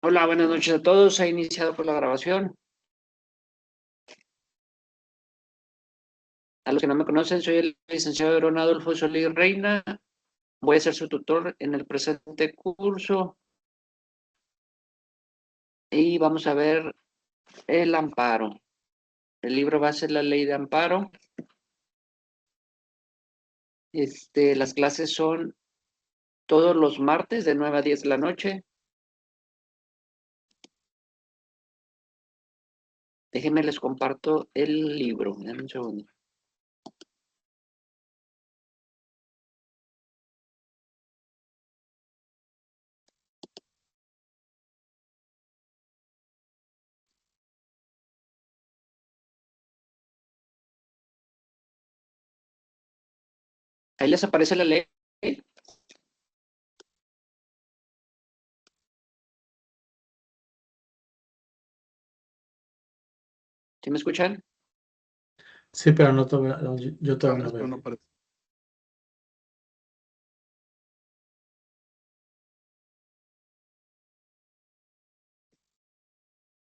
Hola, buenas noches a todos. Ha iniciado por la grabación. A los que no me conocen, soy el licenciado Aaron Adolfo Solís Reina. Voy a ser su tutor en el presente curso y vamos a ver el amparo. El libro va a ser la ley de amparo. Las clases son todos los martes de 9 a 10 de la noche. Déjenme les comparto el libro. Denme un segundo. Ahí les aparece la ley. ¿Sí me escuchan? Sí, pero no todavía, yo todavía no Pero no veo. parece.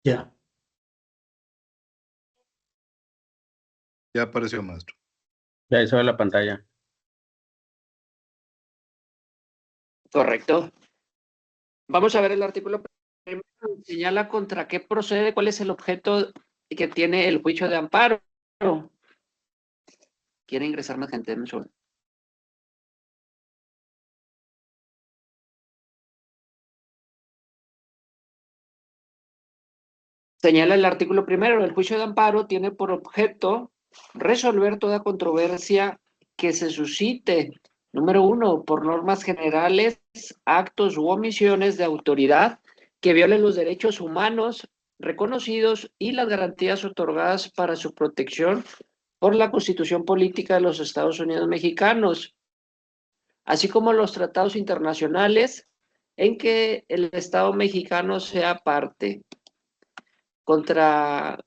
Ya. Ya apareció, maestro. Ya hizo la pantalla. Correcto. Vamos a ver el artículo primero. Señala contra qué procede, cuál es el objeto que tiene el juicio de amparo. Quiere ingresar más gente. Denme un segundo. Señala el artículo primero, el juicio de amparo tiene por objeto resolver toda controversia que se suscite, número uno, por normas generales, actos u omisiones de autoridad que violen los derechos humanos reconocidos y las garantías otorgadas para su protección por la Constitución Política de los Estados Unidos Mexicanos, así como los tratados internacionales en que el Estado mexicano sea parte contra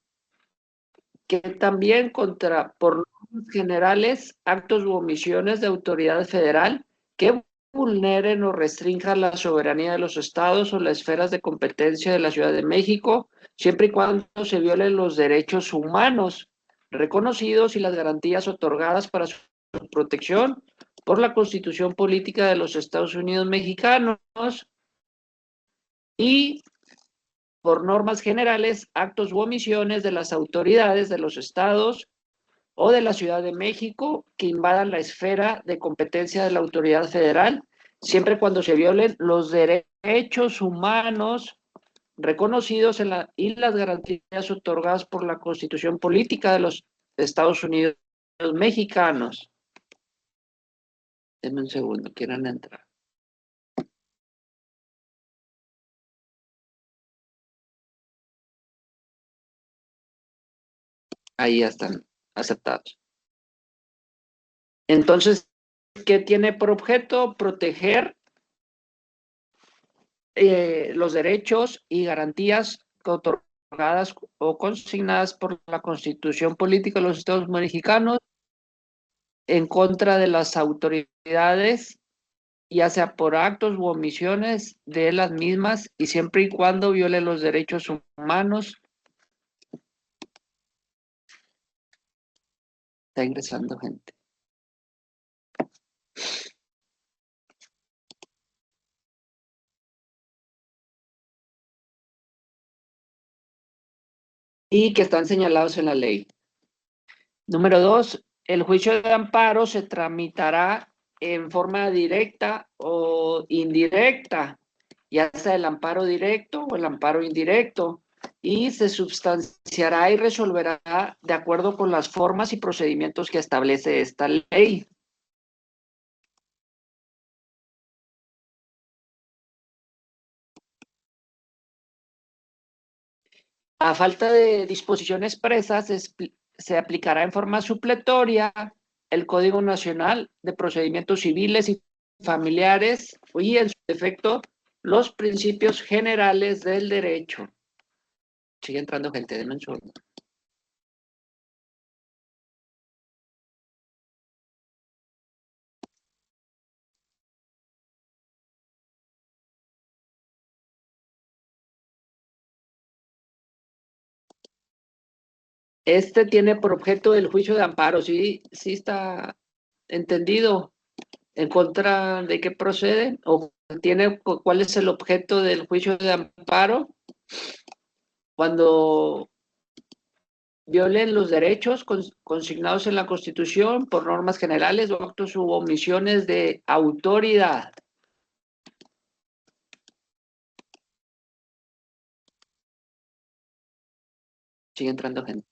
que también contra, por normas generales, actos u omisiones de autoridad federal que vulneren o restrinjan la soberanía de los estados o las esferas de competencia de la Ciudad de México, siempre y cuando se violen los derechos humanos reconocidos y las garantías otorgadas para su protección por la Constitución Política de los Estados Unidos Mexicanos y por normas generales, actos u omisiones de las autoridades de los estados o de la Ciudad de México que invadan la esfera de competencia de la autoridad federal, siempre y cuando se violen los derechos humanos reconocidos y las garantías otorgadas por la Constitución Política de los Estados Unidos Mexicanos. Denme un segundo, quieren entrar. Ahí ya están aceptados. Entonces, ¿qué tiene por objeto? Proteger los derechos y garantías otorgadas o consignadas por la Constitución Política de los Estados Mexicanos en contra de las autoridades, ya sea por actos u omisiones de las mismas y siempre y cuando viole los derechos humanos. Está ingresando gente. Y que están señalados en la ley. Número dos, el juicio de amparo se tramitará en forma directa o indirecta, ya sea el amparo directo o el amparo indirecto, y se substanciará y resolverá de acuerdo con las formas y procedimientos que establece esta ley. A falta de disposiciones expresas, se aplicará en forma supletoria el Código Nacional de Procedimientos Civiles y Familiares y, en su defecto, los principios generales del derecho. Sigue entrando gente, denme un segundo. Este tiene por objeto el juicio de amparo, ¿sí está entendido? ¿En contra de qué procede? ¿O cuál es el objeto del juicio de amparo? Cuando violen los derechos consignados en la Constitución por normas generales o actos u omisiones de autoridad. Sigue entrando gente.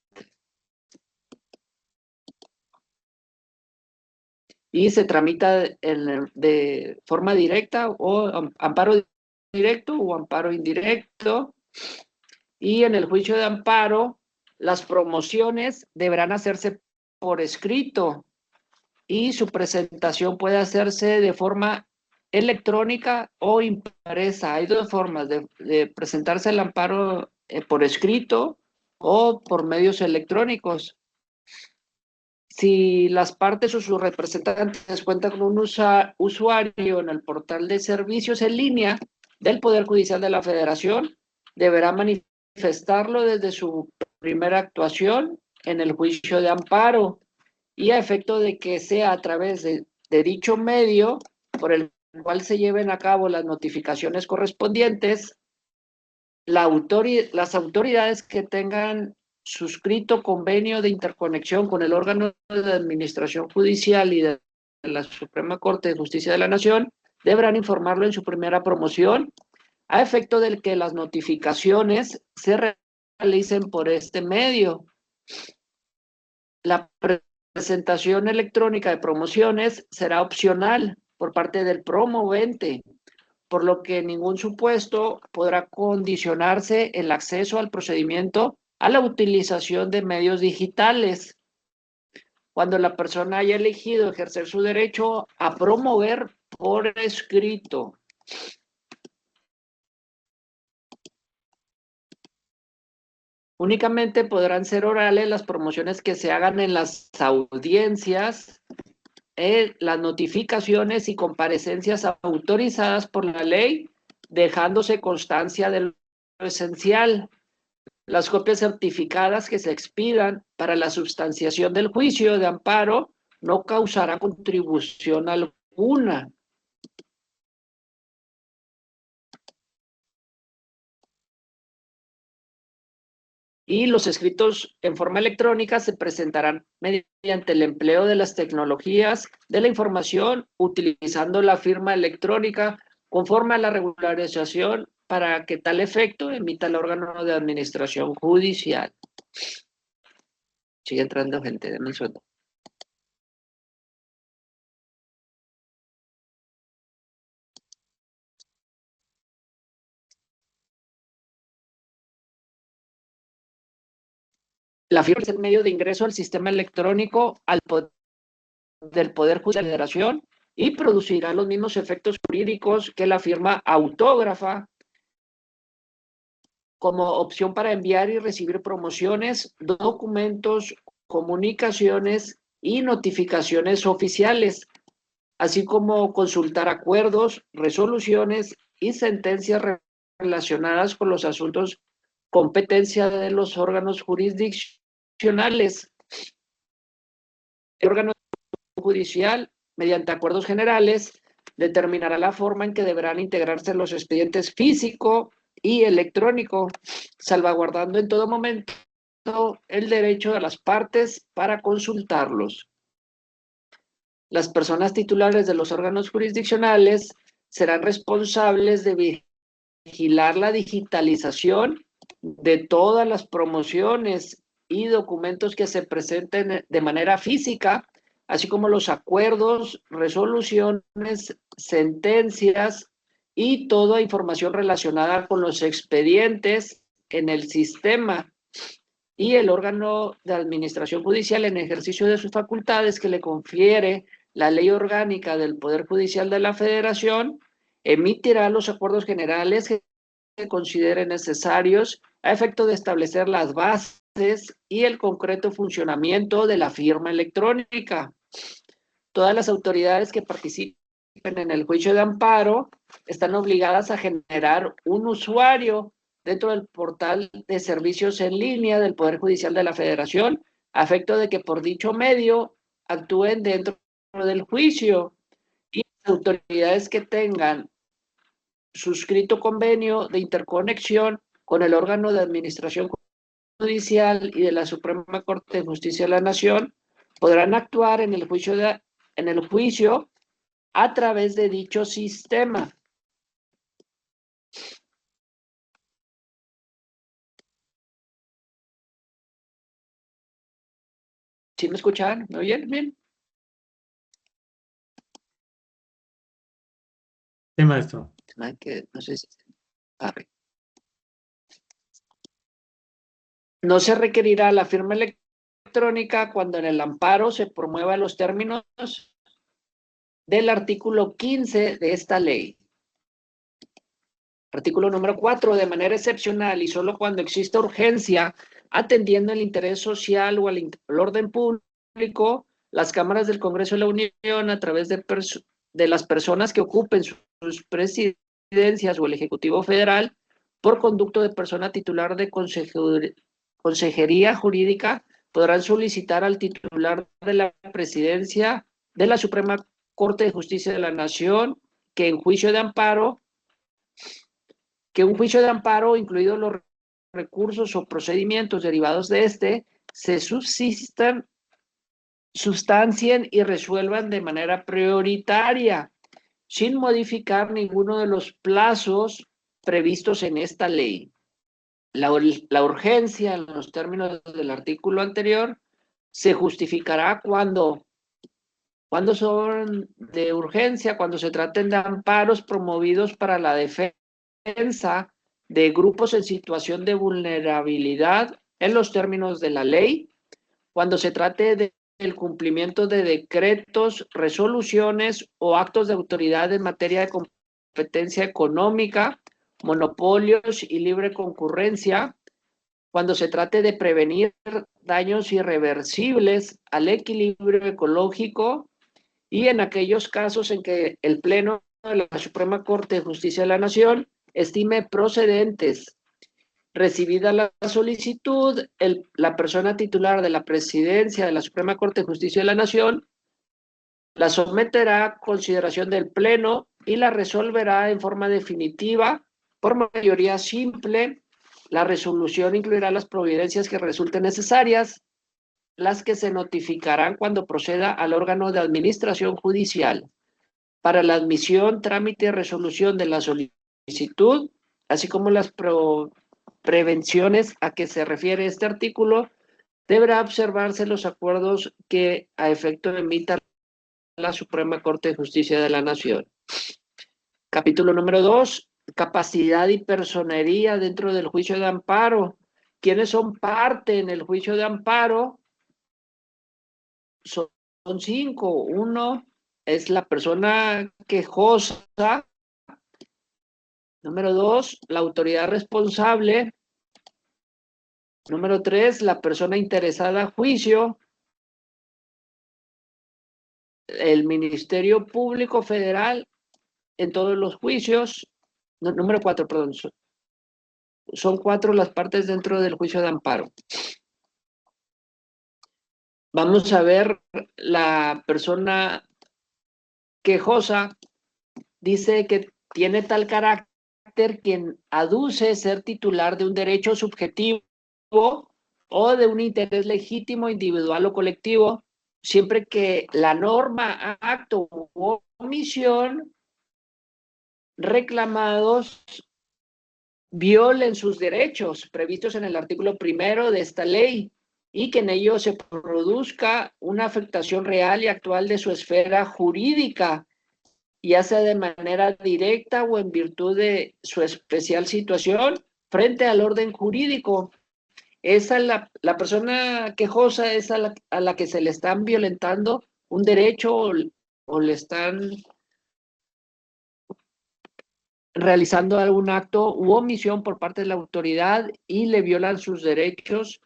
Y se tramita de forma directa o amparo directo o amparo indirecto. Y en el juicio de amparo, las promociones deberán hacerse por escrito y su presentación puede hacerse de forma electrónica o impresa. Hay dos formas de presentarse el amparo por escrito o por medios electrónicos. Si las partes o sus representantes cuentan con un usuario en el portal de servicios en línea del Poder Judicial de la Federación, deberá manifestarlo desde su primera actuación en el juicio de amparo y a efecto de que sea a través de dicho medio por el cual se lleven a cabo las notificaciones correspondientes, las autoridades que tengan suscrito convenio de interconexión con el órgano de administración judicial y de la Suprema Corte de Justicia de la Nación deberán informarlo en su primera promoción a efecto de que las notificaciones se realicen por este medio. La presentación electrónica de promociones será opcional por parte del promovente, por lo que en ningún supuesto podrá condicionarse el acceso al procedimiento a la utilización de medios digitales, cuando la persona haya elegido ejercer su derecho a promover por escrito. Únicamente podrán ser orales las promociones que se hagan en las audiencias, las notificaciones y comparecencias autorizadas por la ley, dejándose constancia de lo esencial. Las copias certificadas que se expidan para la substanciación del juicio de amparo no causará contribución alguna. Y los escritos en forma electrónica se presentarán mediante el empleo de las tecnologías de la información, utilizando la firma electrónica conforme a la regularización para que tal efecto emita el órgano de administración judicial. Sigue entrando gente, denme un segundo. La firma es el medio de ingreso al sistema electrónico del Poder Judicial de la Federación y producirá los mismos efectos jurídicos que la firma autógrafa, como opción para enviar y recibir promociones, documentos, comunicaciones y notificaciones oficiales, así como consultar acuerdos, resoluciones y sentencias relacionadas con los asuntos competencia de los órganos jurisdiccionales. El órgano judicial, mediante acuerdos generales, determinará la forma en que deberán integrarse los expedientes físico y electrónico, salvaguardando en todo momento el derecho de las partes para consultarlos. Las personas titulares de los órganos jurisdiccionales serán responsables de vigilar la digitalización de todas las promociones y documentos que se presenten de manera física, así como los acuerdos, resoluciones, sentencias y toda información relacionada con los expedientes en el sistema, y el órgano de administración judicial, en ejercicio de sus facultades que le confiere la Ley Orgánica del Poder Judicial de la Federación, emitirá los acuerdos generales que considere necesarios a efecto de establecer las bases y el concreto funcionamiento de la firma electrónica. Todas las autoridades que participen en el juicio de amparo están obligadas a generar un usuario dentro del portal de servicios en línea del Poder Judicial de la Federación, a efecto de que por dicho medio actúen dentro del juicio, y las autoridades que tengan suscrito convenio de interconexión con el órgano de administración judicial y de la Suprema Corte de Justicia de la Nación podrán actuar en el juicio a través de dicho sistema. ¿Sí me escuchan? ¿Me oyen bien? Sí, maestro. No sé si... A ver. No se requerirá la firma electrónica cuando en el amparo se promuevan los términos del artículo 15 de esta ley. Artículo número 4. De manera excepcional y solo cuando exista urgencia, atendiendo el interés social o al orden público, las cámaras del Congreso de la Unión, a través de las personas que ocupen sus presidencias o el Ejecutivo Federal, por conducto de persona titular de consejería jurídica, podrán solicitar al titular de la presidencia de la Suprema Corte de Justicia de la Nación que un juicio de amparo, incluidos los recursos o procedimientos derivados de este, se sustancien y resuelvan de manera prioritaria, sin modificar ninguno de los plazos previstos en esta ley. La urgencia, en los términos del artículo anterior, se justificará cuando son de urgencia, cuando se traten de amparos promovidos para la defensa de grupos en situación de vulnerabilidad en los términos de la ley, cuando se trate del cumplimiento de decretos, resoluciones o actos de autoridad en materia de competencia económica, monopolios y libre concurrencia, cuando se trate de prevenir daños irreversibles al equilibrio ecológico y en aquellos casos en que el Pleno de la Suprema Corte de Justicia de la Nación estime procedentes. Recibida la solicitud, la persona titular de la presidencia de la Suprema Corte de Justicia de la Nación la someterá a consideración del Pleno y la resolverá en forma definitiva por mayoría simple. La resolución incluirá las providencias que resulten necesarias, las que se notificarán cuando proceda al órgano de administración judicial para la admisión, trámite y resolución de la solicitud, así como las prevenciones a que se refiere este artículo. Deberá observarse los acuerdos que a efecto emita la Suprema Corte de Justicia de la Nación. Capítulo número 2. Capacidad y personería dentro del juicio de amparo. ¿Quiénes son parte en el juicio de amparo? Son 5. Uno es la persona quejosa. Número 2, la autoridad responsable. Número 3, la persona interesada a juicio. El Ministerio Público Federal en todos los juicios. Número 4, perdón. Son 4 las partes dentro del juicio de amparo. Vamos a ver la persona quejosa. Dice que tiene tal carácter quien aduce ser titular de un derecho subjetivo o de un interés legítimo, individual o colectivo, siempre que la norma, acto u omisión reclamados violen sus derechos previstos en el artículo 1 de esta ley y que en ello se produzca una afectación real y actual de su esfera jurídica, ya sea de manera directa o en virtud de su especial situación frente al orden jurídico. Esa la persona quejosa es a la que se le están violentando un derecho o le están realizando algún acto u omisión por parte de la autoridad y le violan sus derechos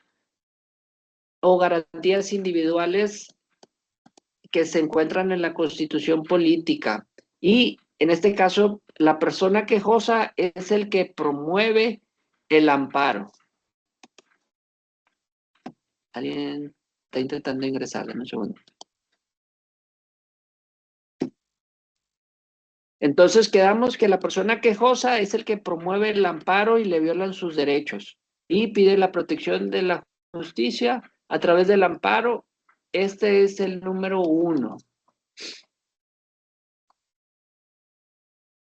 o garantías individuales que se encuentran en la Constitución política. Y en este caso, la persona quejosa es el que promueve el amparo. Alguien está intentando ingresar, dame un segundo. Entonces quedamos que la persona quejosa es el que promueve el amparo y le violan sus derechos y pide la protección de la justicia a través del amparo. Este es el número 1.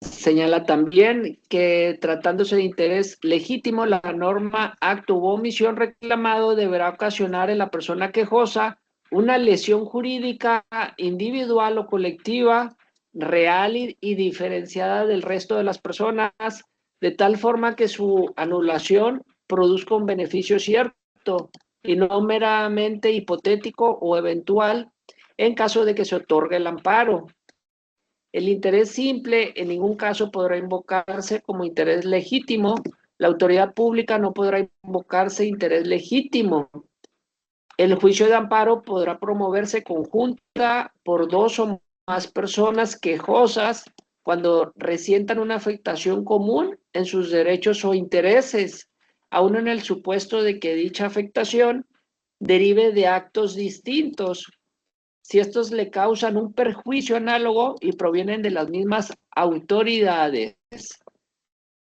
Señala también que tratándose de interés legítimo, la norma, acto u omisión reclamado deberá ocasionar en la persona quejosa una lesión jurídica individual o colectiva, real y diferenciada del resto de las personas, de tal forma que su anulación produzca un beneficio cierto y no meramente hipotético o eventual en caso de que se otorgue el amparo. El interés simple en ningún caso podrá invocarse como interés legítimo. La autoridad pública no podrá invocarse interés legítimo. El juicio de amparo podrá promoverse conjunta por 2 o más personas quejosas cuando resientan una afectación común en sus derechos o intereses, aun en el supuesto de que dicha afectación derive de actos distintos, si estos le causan un perjuicio análogo y provienen de las mismas autoridades.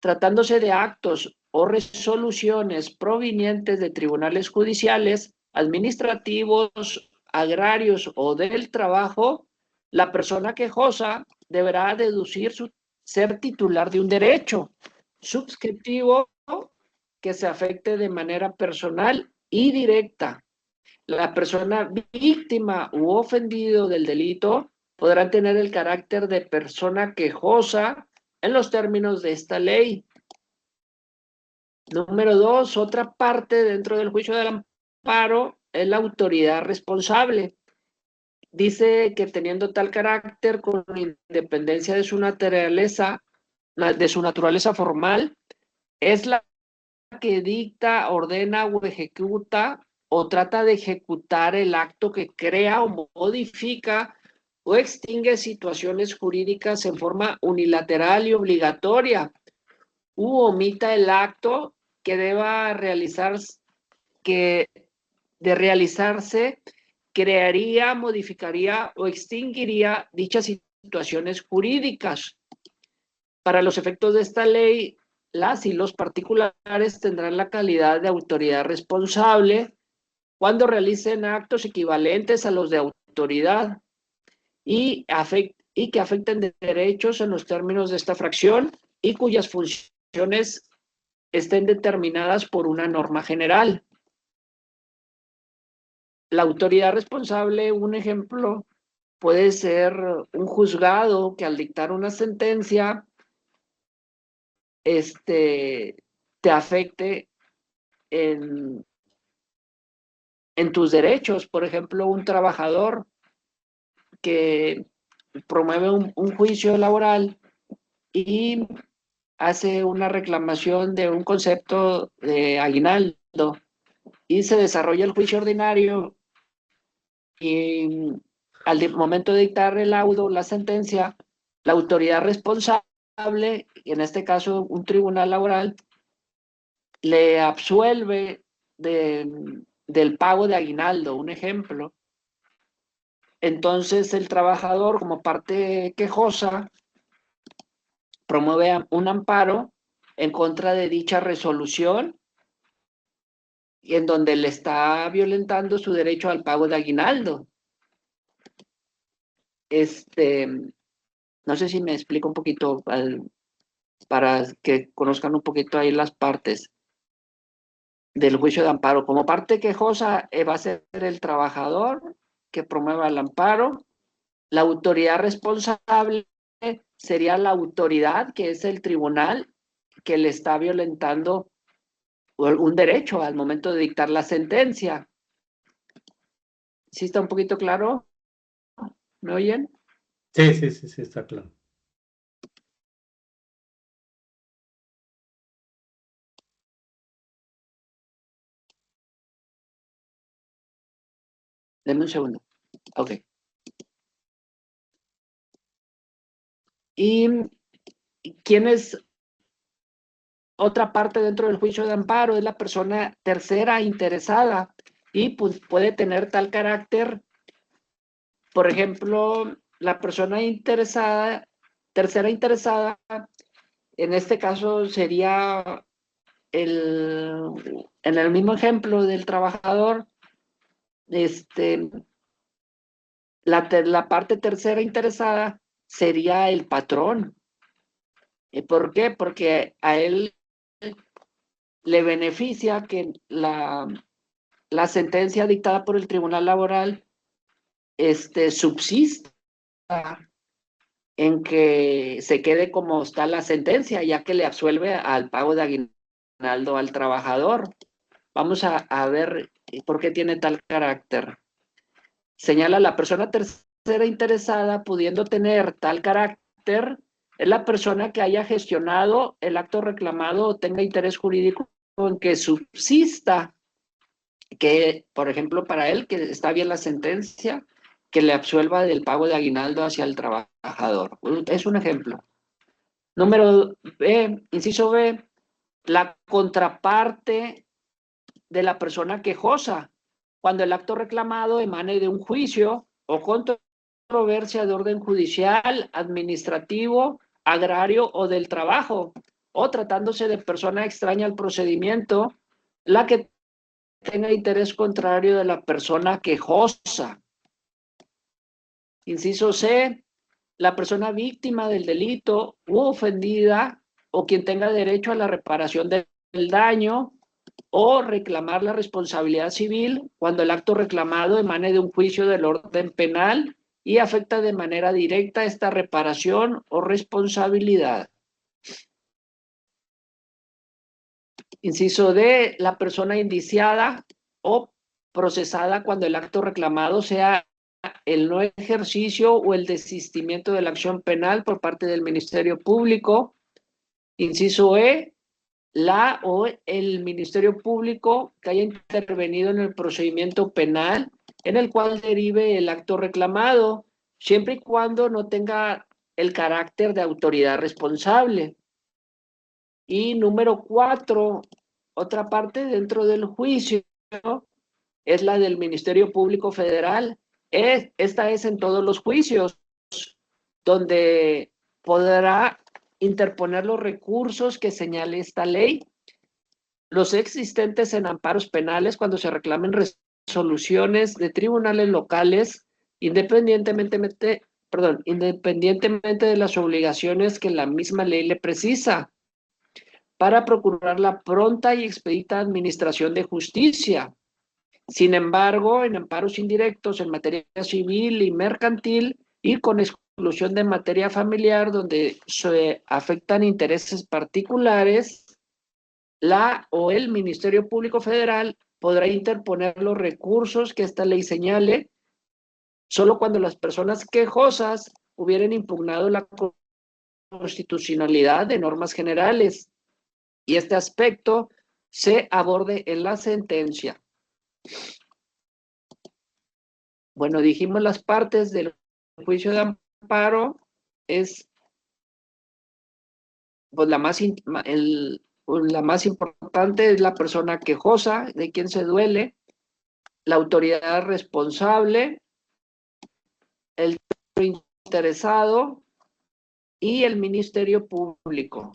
Tratándose de actos o resoluciones provenientes de tribunales judiciales, administrativos, agrarios o del trabajo, la persona quejosa deberá deducir ser titular de un derecho subjetivo que se afecte de manera personal y directa. La persona víctima u ofendido del delito podrán tener el carácter de persona quejosa en los términos de esta ley. Número 2, otra parte dentro del juicio del amparo es la autoridad responsable. Dice que teniendo tal carácter con independencia de su naturaleza formal, es la que dicta, ordena o ejecuta o trata de ejecutar el acto que crea o modifica o extingue situaciones jurídicas en forma unilateral y obligatoria, u omita el acto que deba realizarse, que de realizarse crearía, modificaría o extinguiría dichas situaciones jurídicas. Para los efectos de esta ley, las y los particulares tendrán la calidad de autoridad responsable cuando realicen actos equivalentes a los de autoridad y que afecten de derechos en los términos de esta fracción y cuyas funciones estén determinadas por una norma general. La autoridad responsable, un ejemplo, puede ser un juzgado que al dictar una sentencia te afecte en tus derechos. Por ejemplo, un trabajador que promueve un juicio laboral y hace una reclamación de un concepto de aguinaldo y se desarrolla el juicio ordinario y al momento de dictar el laudo, la sentencia, la autoridad responsable, en este caso un tribunal laboral, le absuelve del pago de aguinaldo, un ejemplo. Entonces el trabajador, como parte quejosa, promueve un amparo en contra de dicha resolución y en donde le está violentando su derecho al pago de aguinaldo. No sé si me explico un poquito para que conozcan un poquito ahí las partes del juicio de amparo. Como parte quejosa va a ser el trabajador que promueva el amparo. La autoridad responsable sería la autoridad, que es el tribunal que le está violentando un derecho al momento de dictar la sentencia. ¿Sí está un poquito claro? ¿Me oyen? Sí, está claro. Denme un segundo. Ok. ¿Y quiénes otra parte dentro del juicio de amparo es la persona tercera interesada y pues, puede tener tal carácter. Por ejemplo, la persona tercera interesada, en este caso sería en el mismo ejemplo del trabajador, la parte tercera interesada sería el patrón. ¿Por qué? Porque a él le beneficia que la sentencia dictada por el Tribunal Laboral subsista en que se quede como está la sentencia, ya que le absuelve al pago de aguinaldo al trabajador. Vamos a ver por qué tiene tal carácter. Señala la persona tercera interesada pudiendo tener tal carácter es la persona que haya gestionado el acto reclamado o tenga interés jurídico en que subsista, que, por ejemplo, para él, que está bien la sentencia, que le absuelva del pago de aguinaldo hacia el trabajador. Es un ejemplo. Número B, inciso B, la contraparte de la persona quejosa, cuando el acto reclamado emane de un juicio o controversia de orden judicial, administrativo, agrario o del trabajo, o tratándose de persona extraña al procedimiento, la que tenga interés contrario de la persona quejosa. Inciso C, la persona víctima del delito u ofendida o quien tenga derecho a la reparación del daño o reclamar la responsabilidad civil cuando el acto reclamado emane de un juicio del orden penal y afecta de manera directa esta reparación o responsabilidad. Inciso D, la persona indiciada o procesada cuando el acto reclamado sea el no ejercicio o el desistimiento de la acción penal por parte del Ministerio Público. Inciso E, la o el Ministerio Público que haya intervenido en el procedimiento penal en el cual derive el acto reclamado, siempre y cuando no tenga el carácter de autoridad responsable. Y número 4, otra parte dentro del juicio es la del Ministerio Público Federal. Esta es en todos los juicios, donde podrá interponer los recursos que señale esta ley, los existentes en amparos penales cuando se reclamen resoluciones de tribunales locales, independientemente de las obligaciones que la misma ley le precisa, para procurar la pronta y expedita administración de justicia. Sin embargo, en amparos indirectos en materia civil y mercantil y con exclusión de materia familiar, donde se afectan intereses particulares, la o el Ministerio Público Federal podrá interponer los recursos que esta ley señale solo cuando las personas quejosas hubieran impugnado la constitucionalidad de normas generales y este aspecto se aborde en la sentencia. Bueno, dijimos las partes del juicio de amparo es pues la más importante es la persona quejosa, de quien se duele, la autoridad responsable, el interesado y el Ministerio Público.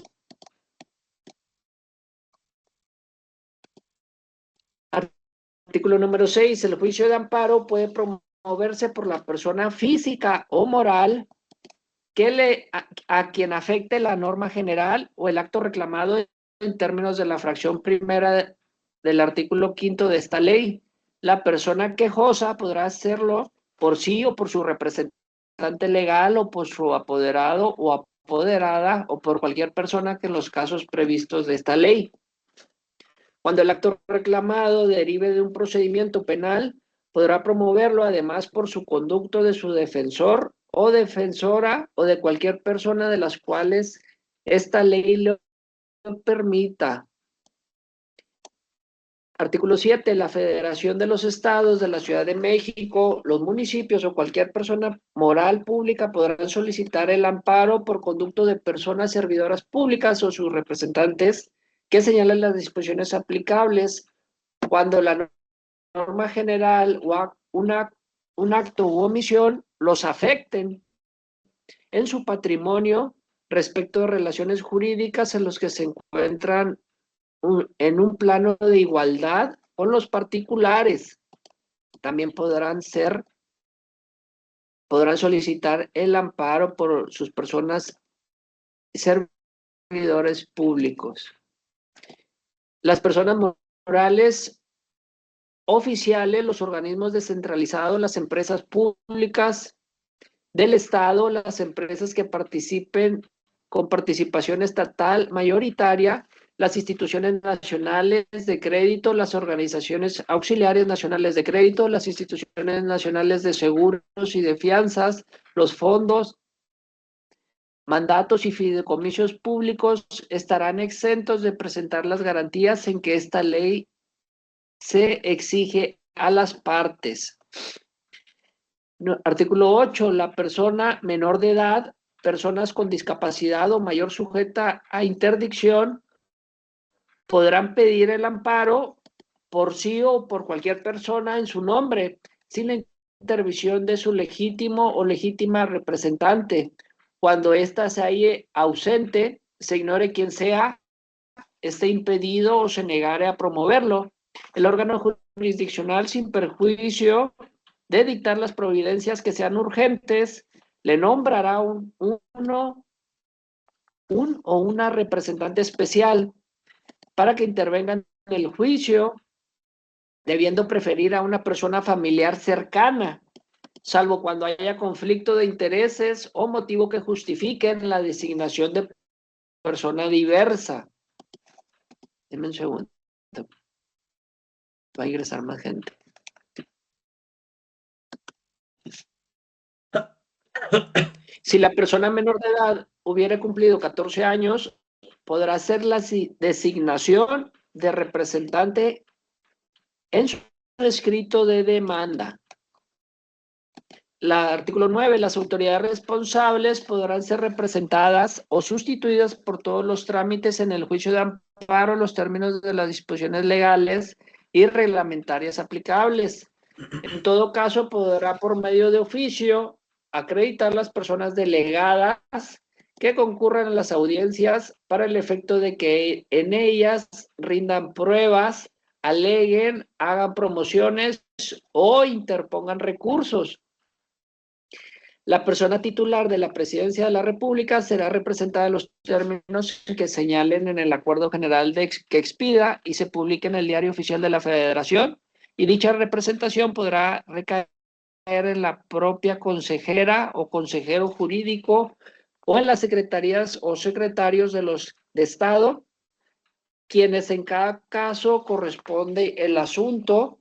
Artículo número 6. El juicio de amparo puede promoverse por la persona física o moral que a quien afecte la norma general o el acto reclamado en términos de la fracción primera del artículo 5 de esta ley. La persona quejosa podrá hacerlo por sí o por su representante legal o por su apoderado o apoderada o por cualquier persona que en los casos previstos de esta ley. Cuando el acto reclamado derive de un procedimiento penal, podrá promoverlo además por su conducto de su defensor o defensora o de cualquier persona de las cuales esta ley lo permita. Artículo 7. La Federación de los Estados de la Ciudad de México, los municipios o cualquier persona moral pública podrán solicitar el amparo por conducto de personas servidoras públicas o sus representantes que señalan las disposiciones aplicables cuando la norma general o un acto u omisión los afecten en su patrimonio respecto de relaciones jurídicas en los que se encuentran en un plano de igualdad con los particulares. También podrán solicitar el amparo por sus personas servidores públicos. Las personas morales oficiales, los organismos descentralizados, las empresas públicas del Estado, las empresas que participen con participación estatal mayoritaria, las instituciones nacionales de crédito, las organizaciones auxiliares nacionales de crédito, las instituciones nacionales de seguros y de fianzas, los fondos, mandatos y fideicomisos públicos estarán exentos de presentar las garantías en que esta ley se exige a las partes. Artículo 8. La persona menor de edad, personas con discapacidad o mayor sujeta a interdicción podrán pedir el amparo por sí o por cualquier persona en su nombre, sin la intervención de su legítimo o legítima representante. Cuando ésta se halle ausente, se ignore quién sea, esté impedido o se negare a promoverlo. El órgano jurisdiccional, sin perjuicio de dictar las providencias que sean urgentes, le nombrará un o una representante especial para que intervenga en el juicio, debiendo preferir a una persona familiar cercana, salvo cuando haya conflicto de intereses o motivo que justifiquen la designación de persona diversa. Denme un segundo. Va a ingresar más gente. Si la persona menor de edad hubiera cumplido 14 años, podrá hacer la designación de representante en su escrito de demanda. Artículo 9. Las autoridades responsables podrán ser representadas o sustituidas por todos los trámites en el juicio de amparo en los términos de las disposiciones legales y reglamentarias aplicables. En todo caso, podrá por medio de oficio acreditar las personas delegadas que concurran a las audiencias para el efecto de que en ellas rindan pruebas, aleguen, hagan promociones o interpongan recursos. La persona titular de la Presidencia de la República será representada en los términos que señalen en el acuerdo general que expida y se publique en el Diario Oficial de la Federación, y dicha representación podrá recaer en la propia consejera o consejero jurídico o en las secretarías o secretarios de Estado, quienes en cada caso corresponde el asunto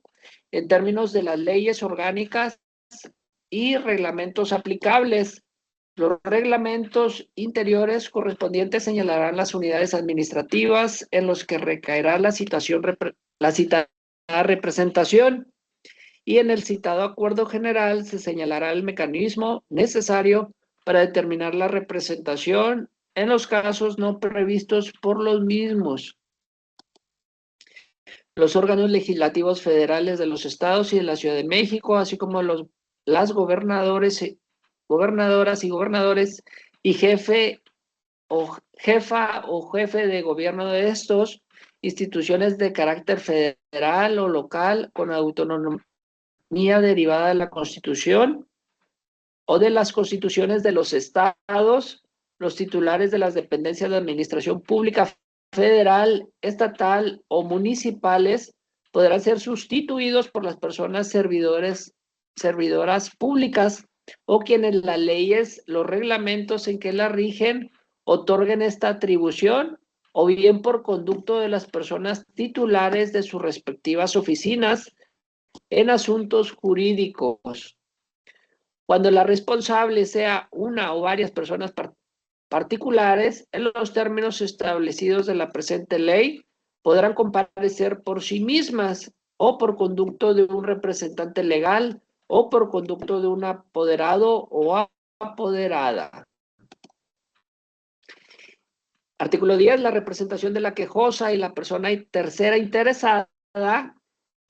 en términos de las leyes orgánicas y reglamentos aplicables. Los reglamentos interiores correspondientes señalarán las unidades administrativas en los que recaerá la citada representación, y en el citado acuerdo general se señalará el mecanismo necesario para determinar la representación en los casos no previstos por los mismos. Los órganos legislativos federales de los estados y de la Ciudad de México, así como las gobernadoras y gobernadores y jefa o jefe de gobierno de estos, instituciones de carácter federal o local con autonomía derivada de la Constitución o de las constituciones de los estados, los titulares de las dependencias de administración pública federal, estatal o municipales podrán ser sustituidos por las personas servidoras públicas o quienes las leyes, los reglamentos en que la rigen otorguen esta atribución, o bien por conducto de las personas titulares de sus respectivas oficinas en asuntos jurídicos. Cuando la responsable sea una o varias personas particulares, en los términos establecidos de la presente ley, podrán comparecer por sí mismas o por conducto de un representante legal o por conducto de un apoderado o apoderada. Artículo 10. La representación de la quejosa y la persona tercera interesada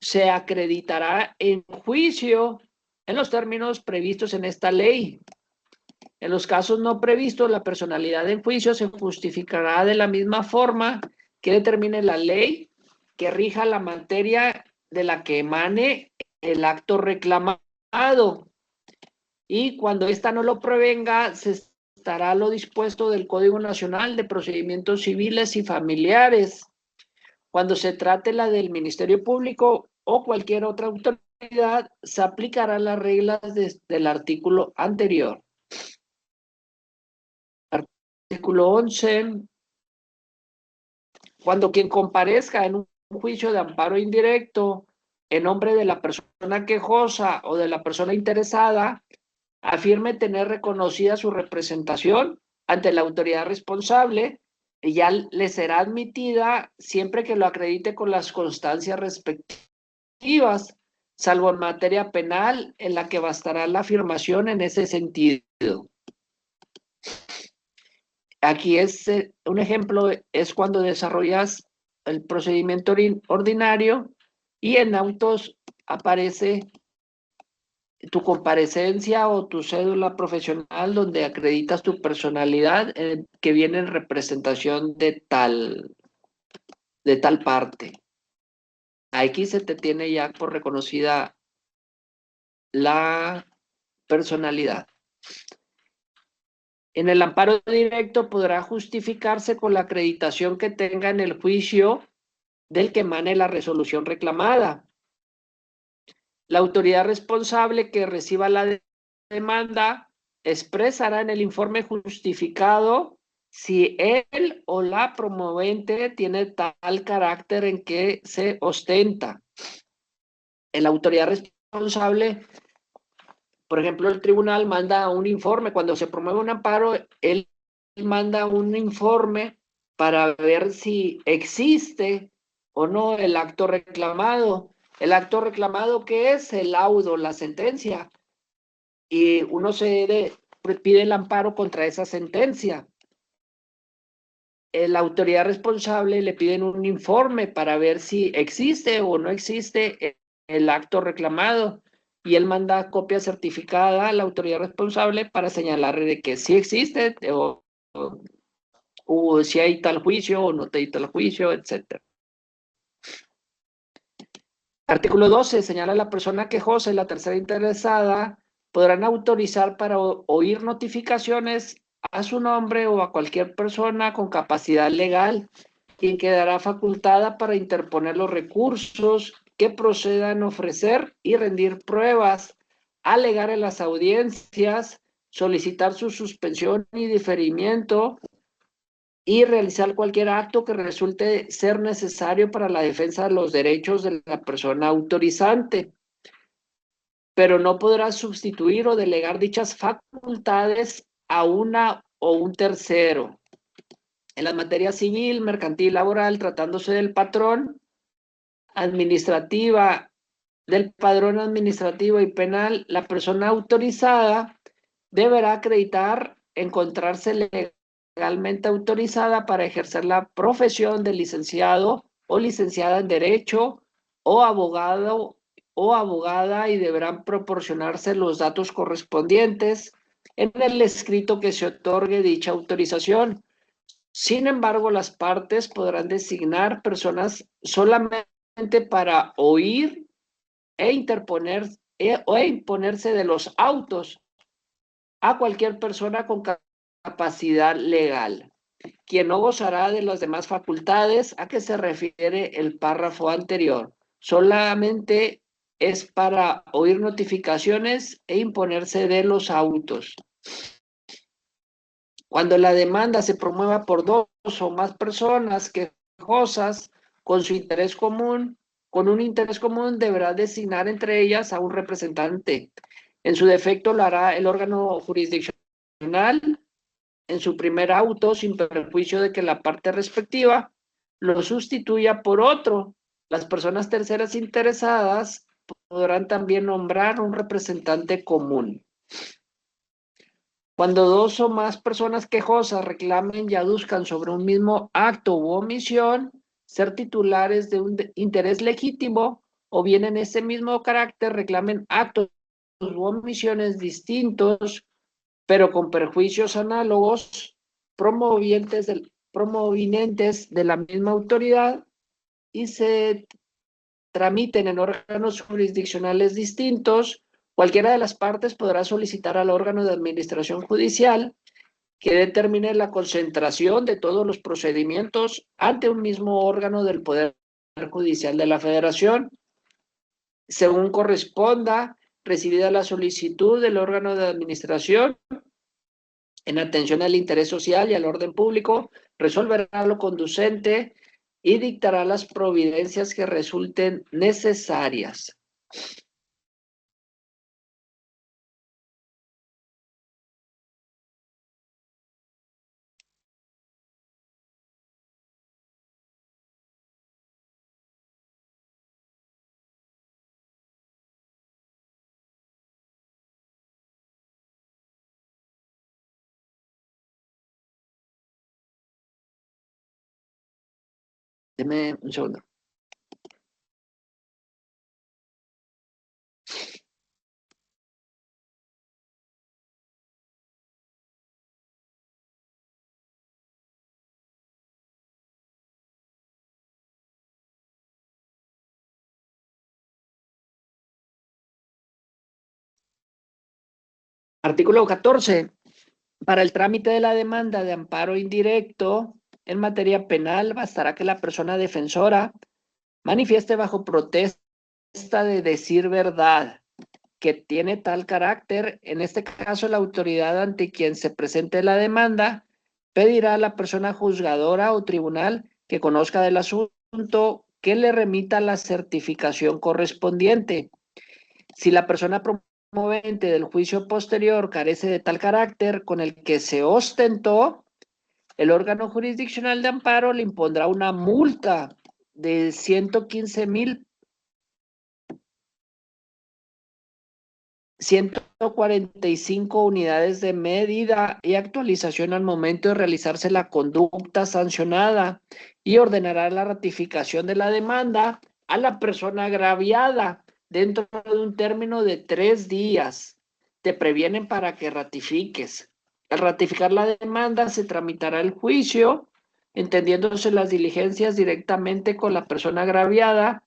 se acreditará en juicio en los términos previstos en esta ley. En los casos no previstos, la personalidad en juicio se justificará de la misma forma que determine la ley que rija la materia de la que emane el acto reclamado. Y cuando ésta no lo prevenga, se estará lo dispuesto del Código Nacional de Procedimientos Civiles y Familiares. Cuando se trate la del Ministerio Público o cualquier otra autoridad, se aplicarán las reglas del artículo anterior. Artículo 11. Cuando quien comparezca en un juicio de amparo indirecto en nombre de la persona quejosa o de la persona interesada, afirme tener reconocida su representación ante la autoridad responsable, y ya le será admitida siempre que lo acredite con las constancias respectivas, salvo en materia penal, en la que bastará la afirmación en ese sentido. Aquí es un ejemplo, es cuando desarrollas el procedimiento ordinario y en autos aparece tu comparecencia o tu cédula profesional donde acreditas tu personalidad que viene en representación de tal parte. Aquí se te tiene ya por reconocida la personalidad. En el amparo directo podrá justificarse con la acreditación que tenga en el juicio del que emane la resolución reclamada. La autoridad responsable que reciba la demanda expresará en el informe justificado si él o la promovente tiene tal carácter en que se ostenta. La autoridad responsable, por ejemplo, el tribunal manda un informe. Cuando se promueve un amparo, él manda un informe para ver si existe o no el acto reclamado. El acto reclamado, ¿qué es? El laudo, la sentencia. Y uno pide el amparo contra esa sentencia. La autoridad responsable le piden un informe para ver si existe o no existe el acto reclamado. Y él manda copia certificada a la autoridad responsable para señalarle de que sí existe o si hay tal juicio o no hay tal juicio, etc. Artículo 12. Señala a la persona quejosa y la tercera interesada podrán autorizar para oír notificaciones a su nombre o a cualquier persona con capacidad legal, quien quedará facultada para interponer los recursos que procedan a ofrecer y rendir pruebas, alegar en las audiencias, solicitar su suspensión y diferimiento y realizar cualquier acto que resulte ser necesario para la defensa de los derechos de la persona autorizante, pero no podrá sustituir o delegar dichas facultades a una o un tercero. En las materias civil, mercantil, laboral, tratándose del padrón administrativo y penal, la persona autorizada deberá acreditar encontrarse legalmente autorizada para ejercer la profesión de licenciado o licenciada en Derecho o abogado o abogada, y deberán proporcionarse los datos correspondientes en el escrito que se otorgue dicha autorización. Sin embargo, las partes podrán designar personas solamente para oír e imponerse de los autos a cualquier persona con capacidad legal, quien no gozará de las demás facultades a que se refiere el párrafo anterior. Solamente es para oír notificaciones e imponerse de los autos. Cuando la demanda se promueva por dos o más personas quejosas con un interés común, deberá designar entre ellas a un representante. En su defecto lo hará el órgano jurisdiccional en su primer auto, sin perjuicio de que la parte respectiva lo sustituya por otro. Las personas terceras interesadas podrán también nombrar un representante común. Cuando dos o más personas quejosas reclamen y aduzcan sobre un mismo acto u omisión, ser titulares de un interés legítimo, o bien en ese mismo carácter reclamen actos u omisiones distintos, pero con perjuicios análogos, promovenientes de la misma autoridad, y se tramiten en órganos jurisdiccionales distintos, cualquiera de las partes podrá solicitar al órgano de administración judicial que determine la concentración de todos los procedimientos ante un mismo órgano del Poder Judicial de la Federación, según corresponda, recibida la solicitud del órgano de administración, en atención al interés social y al orden público, resolverá lo conducente y dictará las providencias que resulten necesarias. Deme un segundo. Artículo 14. Para el trámite de la demanda de amparo indirecto en materia penal, bastará que la persona defensora manifieste bajo protesta de decir verdad, que tiene tal carácter. En este caso, la autoridad ante quien se presente la demanda pedirá a la persona juzgadora o tribunal que conozca del asunto que le remita la certificación correspondiente. Si la persona promovente del juicio posterior carece de tal carácter con el que se ostentó, el órgano jurisdiccional de amparo le impondrá una multa de 115,145 unidades de medida y actualización al momento de realizarse la conducta sancionada, y ordenará la ratificación de la demanda a la persona agraviada dentro de un término de 3 días. Te previenen para que ratifiques. Al ratificar la demanda se tramitará el juicio, entendiéndose las diligencias directamente con la persona agraviada,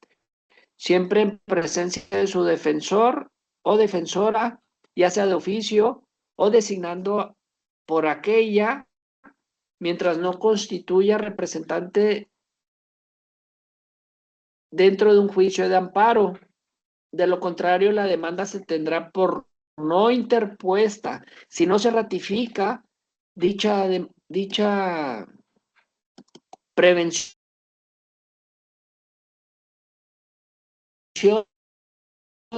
siempre en presencia de su defensor o defensora, ya sea de oficio o designando por aquella, mientras no constituya representante dentro de un juicio de amparo. De lo contrario, la demanda se tendrá por no interpuesta. Si no se ratifica dicha prevención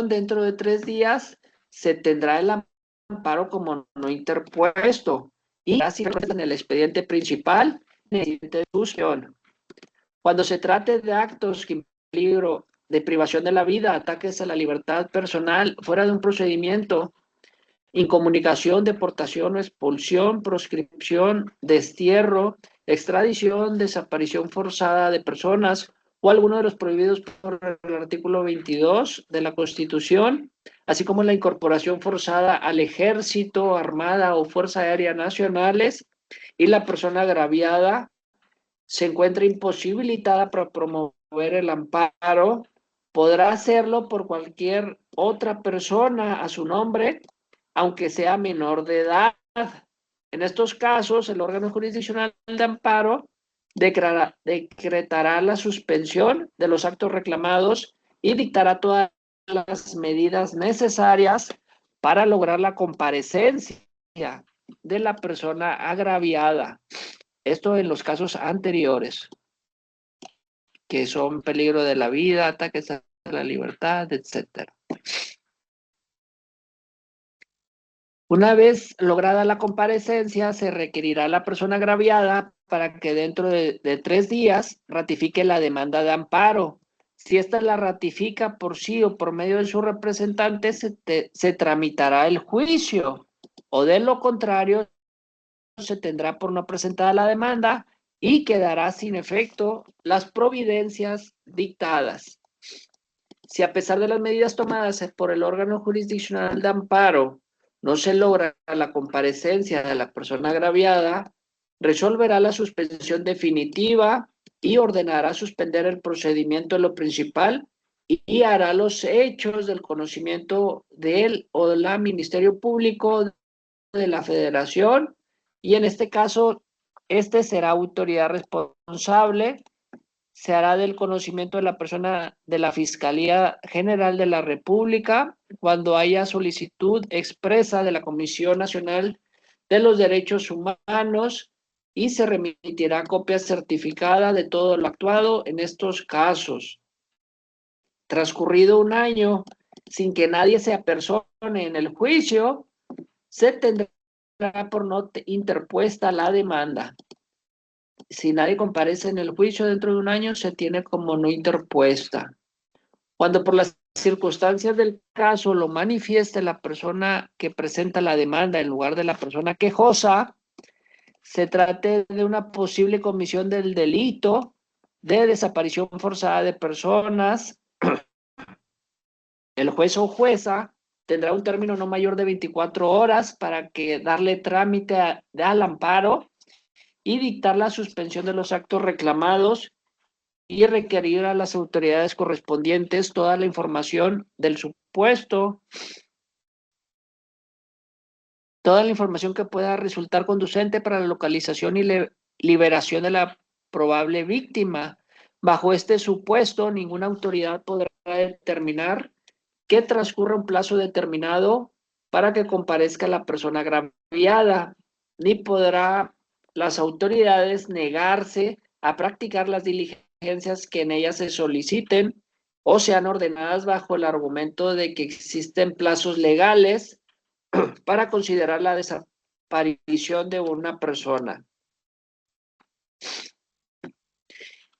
dentro de 3 días, se tendrá el amparo como no interpuesto, y así en el expediente principal, en el expediente de ejecución. Cuando se trate de actos que implican peligro de privación de la vida, ataques a la libertad personal fuera de un procedimiento, incomunicación, deportación o expulsión, proscripción, destierro, extradición, desaparición forzada de personas o alguno de los prohibidos por el artículo 22 de la Constitución, así como la incorporación forzada al Ejército, Armada o Fuerza Aérea Nacionales, y la persona agraviada se encuentra imposibilitada para promover el amparo, podrá hacerlo por cualquier otra persona a su nombre, aunque sea menor de edad. En estos casos, el órgano jurisdiccional de amparo decretará la suspensión de los actos reclamados y dictará todas las medidas necesarias para lograr la comparecencia de la persona agraviada. Esto en los casos anteriores, que son peligro de la vida, ataques a la libertad, etc. Una vez lograda la comparecencia, se requerirá a la persona agraviada para que dentro de 3 días ratifique la demanda de amparo. Si ésta la ratifica por sí o por medio de su representante, se tramitará el juicio. o de lo contrario, se tendrá por no presentada la demanda y quedará sin efecto las providencias dictadas. Si a pesar de las medidas tomadas por el órgano jurisdiccional de amparo no se logra la comparecencia de la persona agraviada, resolverá la suspensión definitiva y ordenará suspender el procedimiento en lo principal y hará los hechos del conocimiento de él o de la Ministerio Público de la Federación, y en este caso, este será autoridad responsable, se hará del conocimiento de la persona de la Fiscalía General de la República cuando haya solicitud expresa de la Comisión Nacional de los Derechos Humanos y se remitirá copia certificada de todo lo actuado en estos casos. Transcurrido un año sin que nadie se apersone en el juicio, se tendrá por no interpuesta la demanda. Si nadie comparece en el juicio dentro de un año, se tiene como no interpuesta. Cuando por las circunstancias del caso lo manifieste la persona que presenta la demanda en lugar de la persona quejosa, se trate de una posible comisión del delito de desaparición forzada de personas, el juez o jueza tendrá un término no mayor de 24 horas para darle trámite al amparo y dictar la suspensión de los actos reclamados y requerir a las autoridades correspondientes toda la información del supuesto, toda la información que pueda resultar conducente para la localización y liberación de la probable víctima. Bajo este supuesto, ninguna autoridad podrá determinar que transcurra un plazo determinado para que comparezca la persona agraviada, ni podrá las autoridades negarse a practicar las diligencias que en ellas se soliciten o sean ordenadas bajo el argumento de que existen plazos legales para considerar la desaparición de una persona.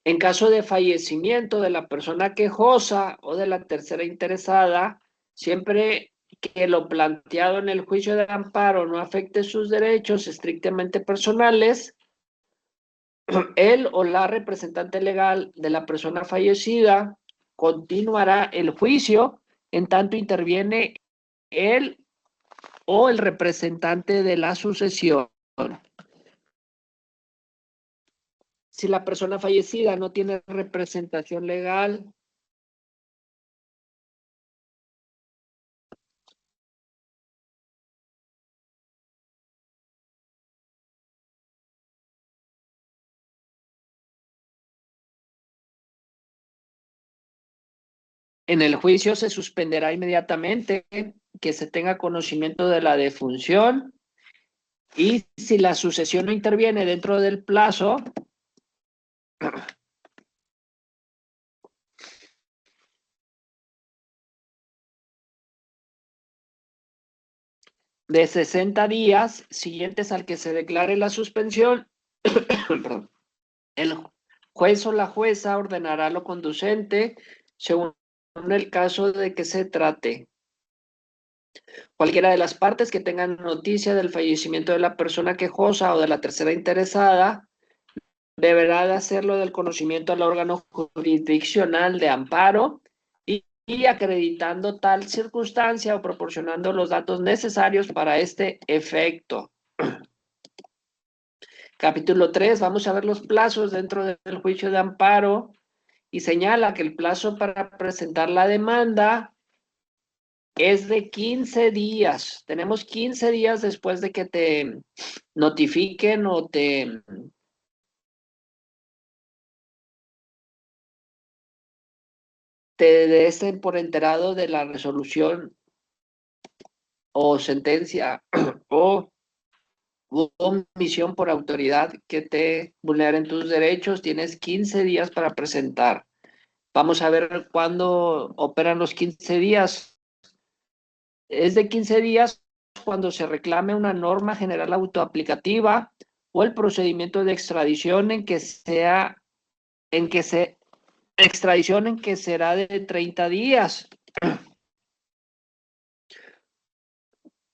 En caso de fallecimiento de la persona quejosa o de la tercera interesada, siempre que lo planteado en el juicio de amparo no afecte sus derechos estrictamente personales, él o la representante legal de la persona fallecida continuará el juicio en tanto interviene él o el representante de la sucesión. Si la persona fallecida no tiene representación legal, en el juicio se suspenderá inmediatamente que se tenga conocimiento de la defunción, y si la sucesión no interviene dentro del plazo, de 60 días siguientes al que se declare la suspensión, el juez o la jueza ordenará lo conducente según el caso de que se trate. Cualquiera de las partes que tengan noticia del fallecimiento de la persona quejosa o de la tercera interesada deberá de hacerlo del conocimiento al órgano jurisdiccional de amparo y acreditando tal circunstancia o proporcionando los datos necesarios para este efecto. Capítulo 3, vamos a ver los plazos dentro del juicio de amparo y señala que el plazo para presentar la demanda es de 15 días. Tenemos 15 días después de que te notifiquen o te den por enterado de la resolución o sentencia o omisión por autoridad que te vulneren tus derechos. Tienes 15 días para presentar. Vamos a ver cuándo operan los 15 días. Es de 15 días cuando se reclame una norma general autoaplicativa o el procedimiento de extradición en que será de 30 días.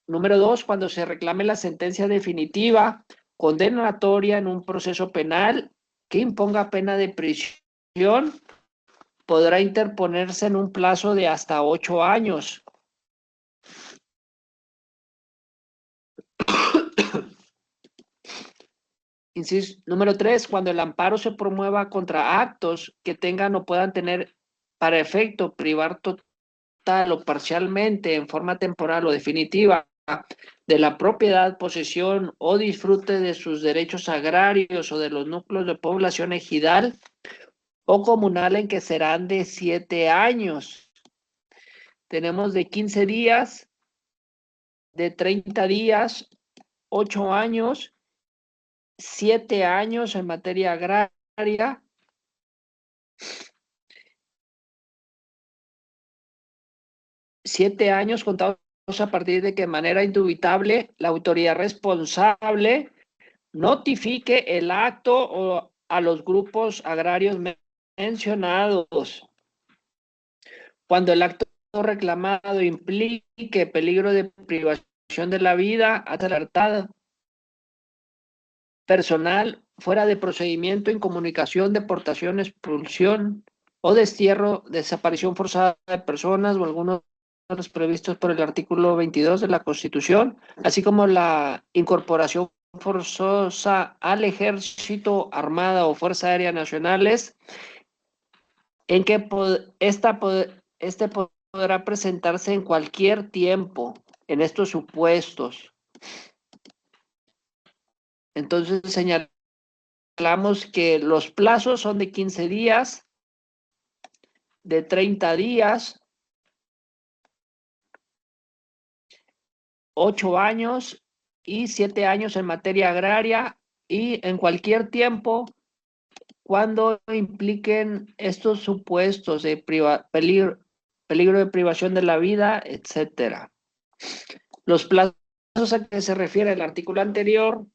Número 2, cuando se reclame la sentencia definitiva condenatoria en un proceso penal que imponga pena de prisión, podrá interponerse en un plazo de hasta 8 años. Inciso número 3, cuando el amparo se promueva contra actos que tengan o puedan tener para efecto privar total o parcialmente, en forma temporal o definitiva, de la propiedad, posesión o disfrute de sus derechos agrarios o de los núcleos de población ejidal o comunal, en que serán de 7 años. Tenemos de 15 días, de 30 días, 8 años, 7 años en materia agraria, 7 años contados a partir de que de manera indubitable la autoridad responsable notifique el acto o a los grupos agrarios mencionados. Cuando el acto reclamado implique peligro de privación de la vida, alertada personal, fuera de procedimiento, incomunicación, deportación, expulsión o destierro, desaparición forzada de personas o algunos de los previstos por el artículo 22 de la Constitución, así como la incorporación forzosa al Ejército, Armada o Fuerza Aérea Nacionales, en que este podrá presentarse en cualquier tiempo en estos supuestos. Entonces señalamos que los plazos son de 15 días, de 30 días, 8 años y 7 años en materia agraria, y en cualquier tiempo cuando impliquen estos supuestos de peligro de privación de la vida, etcétera. Los plazos a que se refiere el artículo anterior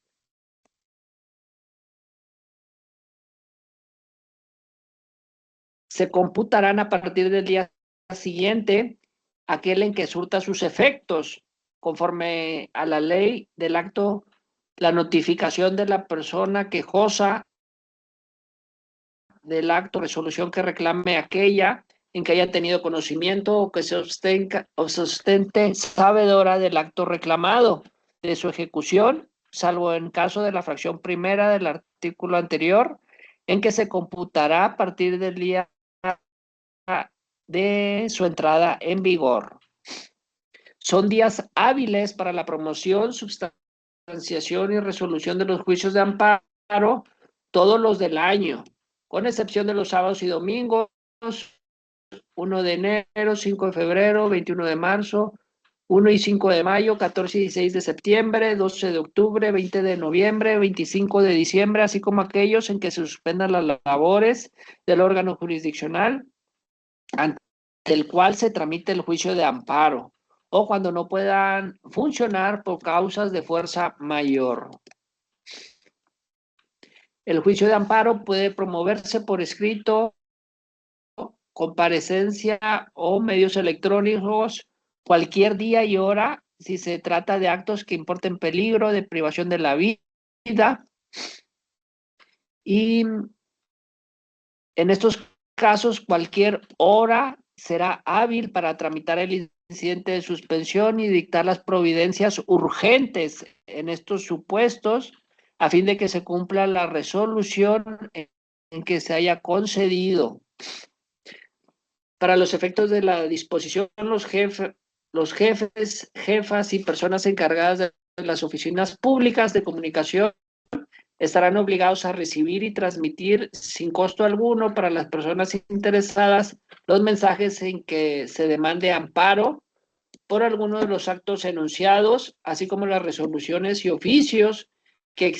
se computarán a partir del día siguiente, aquel en que surta sus efectos, conforme a la ley del acto, la notificación de la persona quejosa del acto, resolución que reclame aquella en que haya tenido conocimiento o que se ostente sabedora del acto reclamado, de su ejecución, salvo en caso de la fracción primera del artículo anterior, en que se computará a partir del día de su entrada en vigor. Son días hábiles para la promoción, substanciación y resolución de los juicios de amparo, todos los del año, con excepción de los sábados y domingos, 1 de enero, 5 de febrero, 21 de marzo, 1 y 5 de mayo, 14 y 16 de septiembre, 12 de octubre, 20 de noviembre, 25 de diciembre, así como aquellos en que se suspendan las labores del órgano jurisdiccional ante el cual se tramite el juicio de amparo, o cuando no puedan funcionar por causas de fuerza mayor. El juicio de amparo puede promoverse por escrito, comparecencia o medios electrónicos cualquier día y hora si se trata de actos que importen peligro de privación de la vida. Y en estos casos, cualquier hora será hábil para tramitar el incidente de suspensión y dictar las providencias urgentes en estos supuestos, a fin de que se cumpla la resolución en que se haya concedido. Para los efectos de la disposición, los jefes, jefas y personas encargadas de las oficinas públicas de comunicación estarán obligados a recibir y transmitir sin costo alguno para las personas interesadas los mensajes en que se demande amparo por alguno de los actos enunciados, así como las resoluciones y oficios que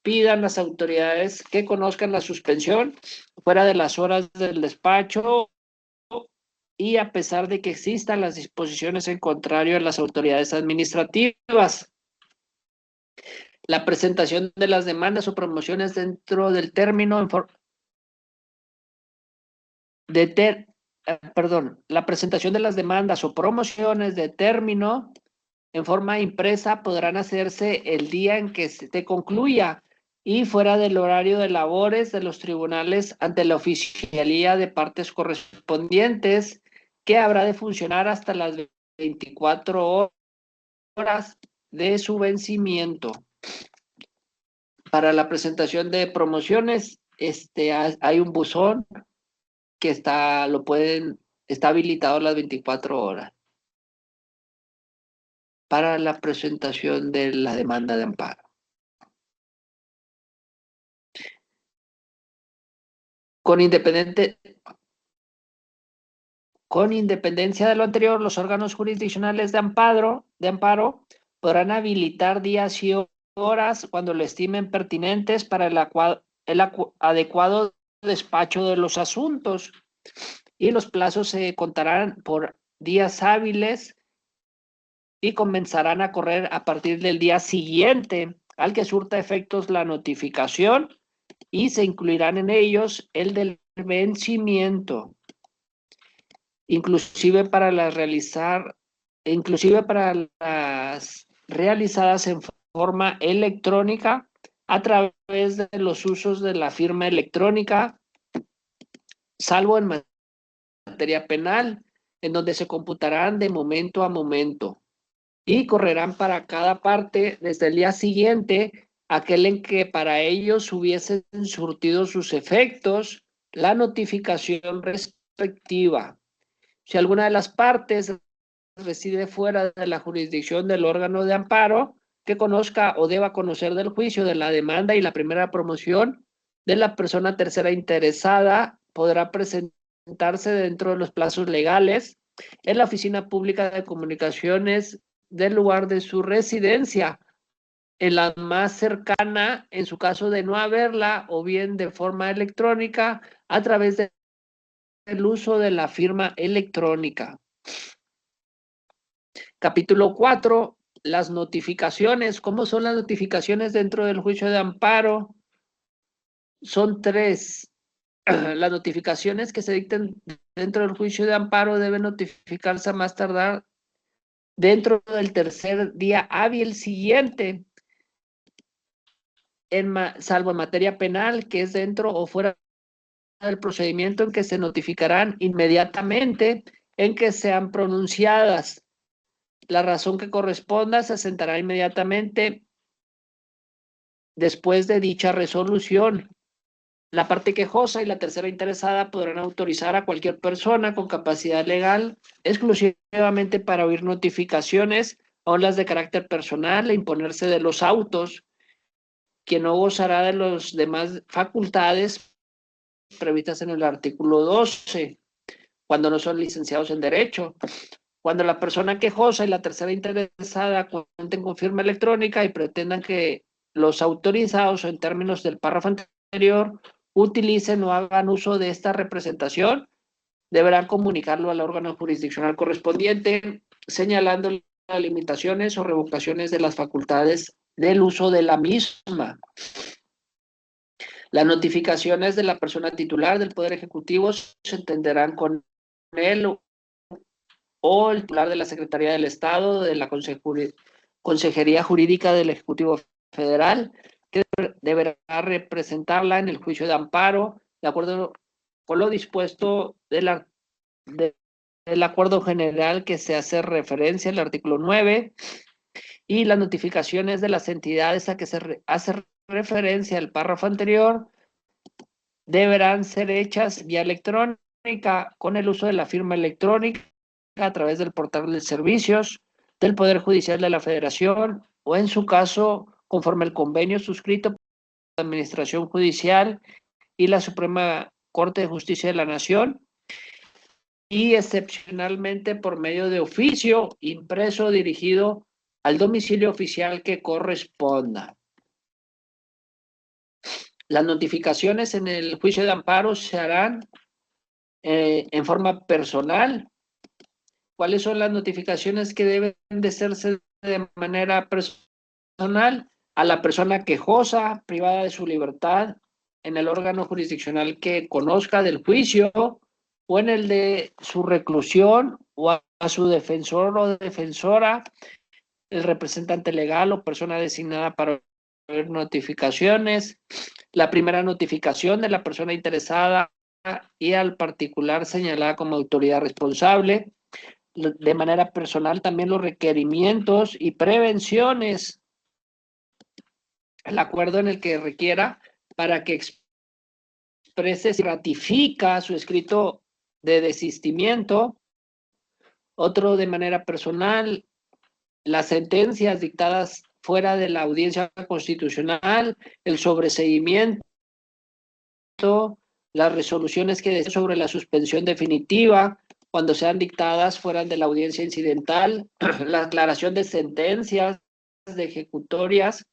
pidan las autoridades que conozcan la suspensión fuera de las horas del despacho, y a pesar de que existan las disposiciones en contrario a las autoridades administrativas. La presentación de las demandas o promociones dentro del término la presentación de las demandas o promociones de término en forma impresa podrán hacerse el día en que se concluya y fuera del horario de labores de los tribunales ante la oficialía de partes correspondientes, que habrá de funcionar hasta las 24 horas de su vencimiento. Para la presentación de promociones, hay un buzón que está habilitado las 24 horas para la presentación de la demanda de amparo. Con independencia de lo anterior, los órganos jurisdiccionales de amparo podrán habilitar días y horas cuando lo estimen pertinentes para el adecuado despacho de los asuntos, y los plazos se contarán por días hábiles y comenzarán a correr a partir del día siguiente al que surta efectos la notificación, y se incluirán en ellos el del vencimiento. Inclusive para las realizadas en forma electrónica a través de los usos de la firma electrónica, salvo en materia penal, en donde se computarán de momento a momento y correrán para cada parte desde el día siguiente aquel en que para ellos hubiesen surtido sus efectos la notificación respectiva. Si alguna de las partes reside fuera de la jurisdicción del órgano de amparo, que conozca o deba conocer del juicio, de la demanda y la primera promoción de la persona tercera interesada, podrá presentarse dentro de los plazos legales en la oficina pública de comunicaciones del lugar de su residencia, en la más cercana, en su caso de no haberla, o bien de forma electrónica a través del uso de la firma electrónica. Capítulo 4. Las notificaciones. ¿Cómo son las notificaciones dentro del juicio de amparo? Son 3. Las notificaciones que se dicten dentro del juicio de amparo deben notificarse a más tardar dentro del tercer día hábil siguiente, salvo en materia penal, que es dentro o fuera del procedimiento, en que se notificarán inmediatamente en que sean pronunciadas. La razón que corresponda se asentará inmediatamente después de dicha resolución. La parte quejosa y la tercera interesada podrán autorizar a cualquier persona con capacidad legal exclusivamente para oír notificaciones o las de carácter personal e imponerse de los autos, quien no gozará de las demás facultades previstas en el artículo 12, cuando no son licenciados en Derecho. Cuando la persona quejosa y la tercera interesada cuenten con firma electrónica y pretendan que los autorizados, en términos del párrafo anterior, utilicen o hagan uso de esta representación, deberán comunicarlo al órgano jurisdiccional correspondiente, señalando las limitaciones o revocaciones de las facultades del uso de la misma. Las notificaciones de la persona titular del Poder Ejecutivo se entenderán con él o el titular de la Secretaría del Estado, de la Consejería Jurídica del Ejecutivo Federal, que deberá representarla en el juicio de amparo, de acuerdo con lo dispuesto del acuerdo general que se hace referencia al artículo 9, y las notificaciones de las entidades a que se hace referencia al párrafo anterior deberán ser hechas vía electrónica con el uso de la firma electrónica a través del portal de servicios del Poder Judicial de la Federación, o en su caso, conforme al convenio suscrito por la Administración Judicial y la Suprema Corte de Justicia de la Nación, y excepcionalmente por medio de oficio impreso dirigido al domicilio oficial que corresponda. Las notificaciones en el juicio de amparo se harán en forma personal. ¿Cuáles son las notificaciones que deben de hacerse de manera personal? A la persona quejosa, privada de su libertad, en el órgano jurisdiccional que conozca del juicio, o en el de su reclusión, o a su defensor o defensora, el representante legal o persona designada para ver notificaciones, la primera notificación de la persona interesada y al particular señalada como autoridad responsable, de manera personal también los requerimientos y prevenciones, el acuerdo en el que requiera para que exprese si ratifica su escrito de desistimiento, otro de manera personal, las sentencias dictadas fuera de la audiencia constitucional, el sobreseimiento, las resoluciones que deciden sobre la suspensión definitiva, cuando sean dictadas fuera de la audiencia incidental, la aclaración de sentencias, de ejecutorias,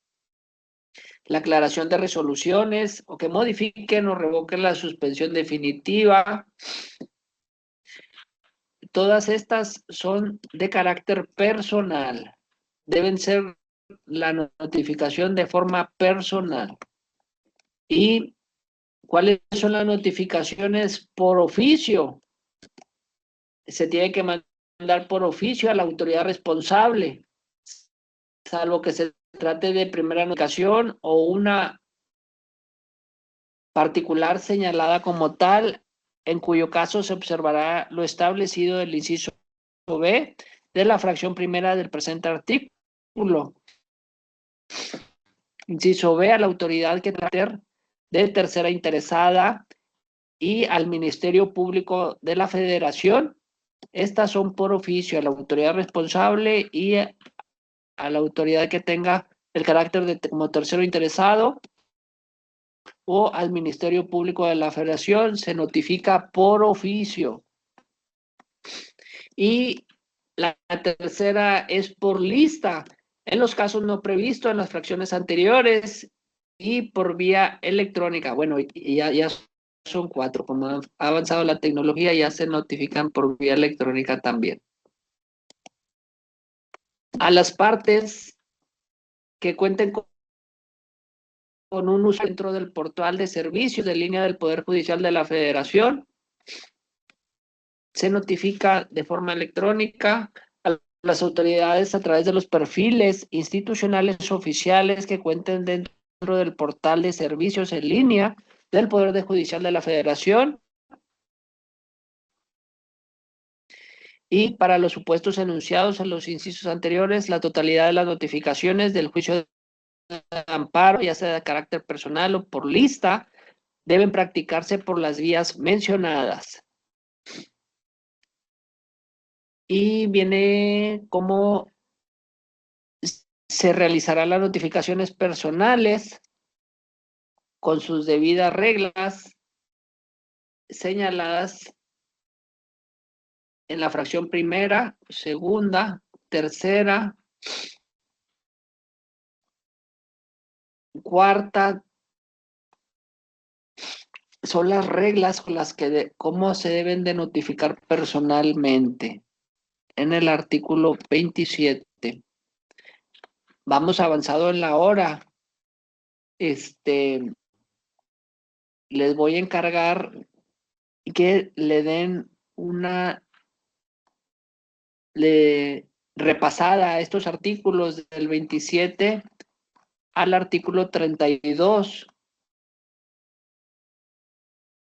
la aclaración de resoluciones, o que modifiquen o revoquen la suspensión definitiva. Todas estas son de carácter personal. Deben ser la notificación de forma personal. ¿Y cuáles son las notificaciones por oficio? Se tiene que mandar por oficio a la autoridad responsable, salvo que se trate de primera notificación o una particular señalada como tal, en cuyo caso se observará lo establecido del inciso B de la fracción primera del presente artículo. Inciso B, a la autoridad que trate de tercera interesada y al Ministerio Público de la Federación. Estas son por oficio a la autoridad responsable y a la autoridad que tenga el carácter de como tercero interesado, o al Ministerio Público de la Federación se notifica por oficio. Y la tercera es por lista, en los casos no previstos en las fracciones anteriores, y por vía electrónica. Bueno, ya son 4, como ha avanzado la tecnología, ya se notifican por vía electrónica también. A las partes que cuenten con un uso dentro del portal de servicios de línea del Poder Judicial de la Federación, se notifica de forma electrónica a las autoridades a través de los perfiles institucionales oficiales que cuenten dentro del portal de servicios en línea del Poder Judicial de la Federación. Y para los supuestos enunciados en los incisos anteriores, la totalidad de las notificaciones del juicio de amparo, ya sea de carácter personal o por lista, deben practicarse por las vías mencionadas. Y viene cómo se realizarán las notificaciones personales con sus debidas reglas señaladas en la fracción primera, segunda, tercera, cuarta. Son las reglas con las que cómo se deben de notificar personalmente en el artículo 27. Vamos avanzado en la hora. Les voy a encargar que le den una repasada a estos artículos del 27 al artículo 32,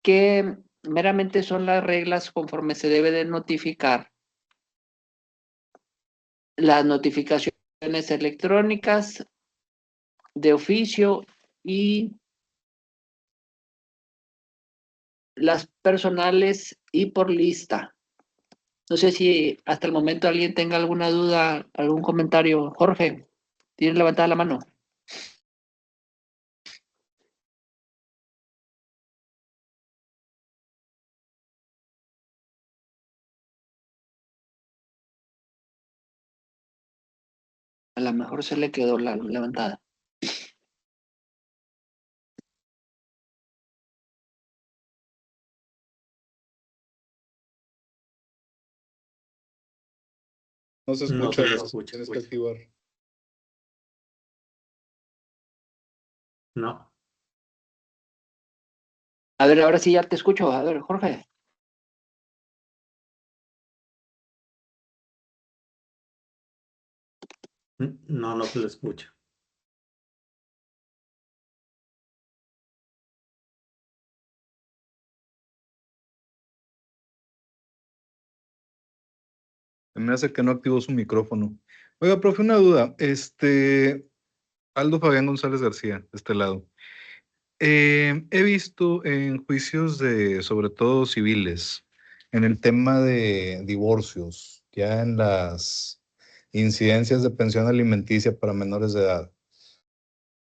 que meramente son las reglas conforme se debe de notificar. Las notificaciones electrónicas, de oficio y las personales y por lista. No sé si hasta el momento alguien tenga alguna duda, algún comentario. Jorge, ¿tienes levantada la mano? A lo mejor se le quedó la levantada. No se No escucha, se le Luis. escucha. Tienes que activar. No. A ver, ahora sí ya te escucho. A ver, Jorge. No, no se le escucha. Me hace que no activó su micrófono. Oiga, profe, una duda. Aldo Fabián González García, de este lado. He visto en juicios de, sobre todo civiles, en el tema de divorcios, ya en las incidencias de pensión alimenticia para menores de edad,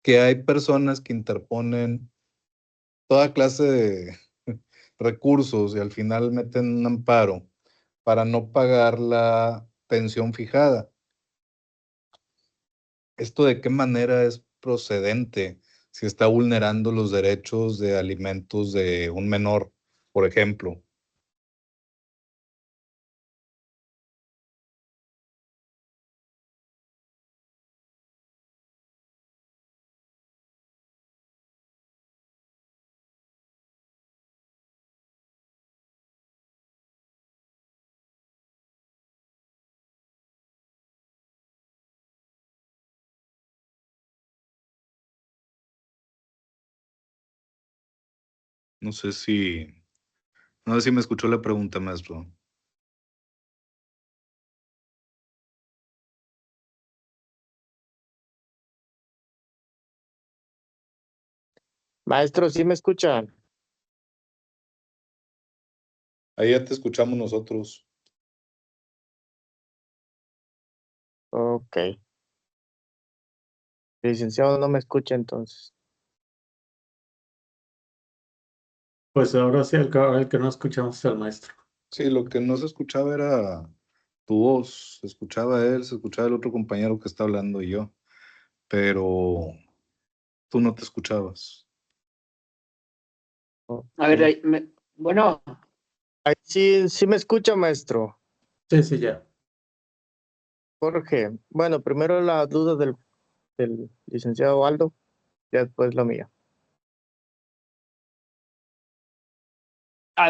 que hay personas que interponen toda clase de recursos y al final meten un amparo para no pagar la pensión fijada. ¿Esto de qué manera es procedente si está vulnerando los derechos de alimentos de un menor, por ejemplo? No sé si, no sé si me escuchó la pregunta, maestro. Maestro, ¿sí me escuchan? Ahí ya te escuchamos nosotros. Ok. Licenciado, no me escucha entonces. Pues ahora sí, el que no escuchamos es el maestro. Sí, lo que no se escuchaba era tu voz, se escuchaba él, se escuchaba el otro compañero que está hablando y yo, pero tú no te escuchabas. A ver, Ok. bueno, Ahí sí, sí me escucha, maestro. Sí, sí, ya. Jorge. Bueno, primero la duda del licenciado Aldo, ya después la mía.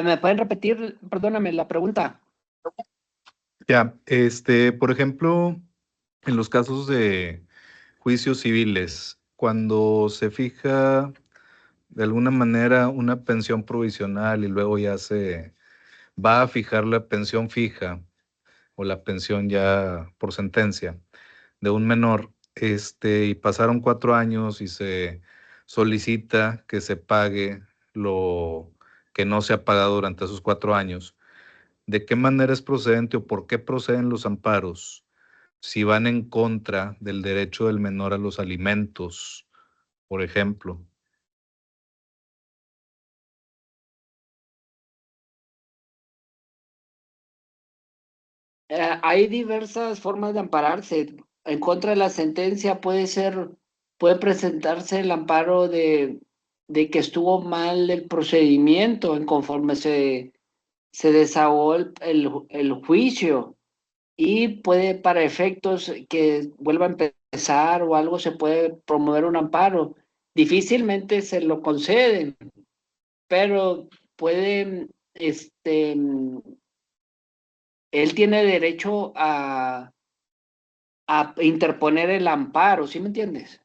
¿me pueden repetir, perdóname, la pregunta? Ya, por ejemplo, en los casos de juicios civiles, cuando se fija de alguna manera una pensión provisional y luego ya se va a fijar la pensión fija o la pensión ya por sentencia de un menor, y pasaron 4 años y se solicita que se pague lo que no se ha pagado durante esos 4 años. ¿De qué manera es procedente o por qué proceden los amparos si van en contra del derecho del menor a los alimentos, por ejemplo? Hay diversas formas de ampararse. En contra de la sentencia puede presentarse el amparo de que estuvo mal el procedimiento en conforme se desahogó el juicio y puede, para efectos que vuelva a empezar o algo, se puede promover un amparo. Difícilmente se lo conceden, pero puede, él tiene derecho a interponer el amparo, ¿sí me entiendes?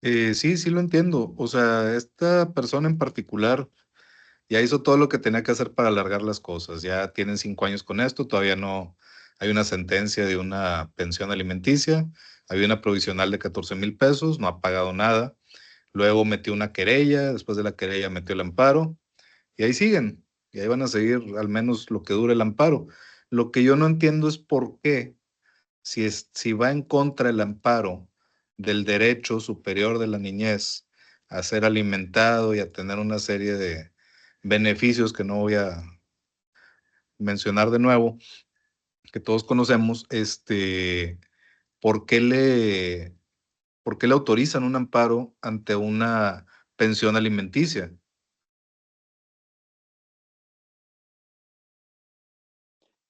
Sí, sí lo entiendo. O sea, esta persona en particular ya hizo todo lo que tenía que hacer para alargar las cosas. Ya tienen 5 años con esto, todavía no hay una sentencia de una pensión alimenticia. Había una provisional de 14,000 pesos, no ha pagado nada. Luego metió una querella, después de la querella metió el amparo y ahí siguen. Y ahí van a seguir al menos lo que dure el amparo. Lo que yo no entiendo es por qué, si va en contra el amparo del derecho superior de la niñez a ser alimentado y a tener una serie de beneficios que no voy a mencionar de nuevo, que todos conocemos, ¿por qué por qué le autorizan un amparo ante una pensión alimenticia?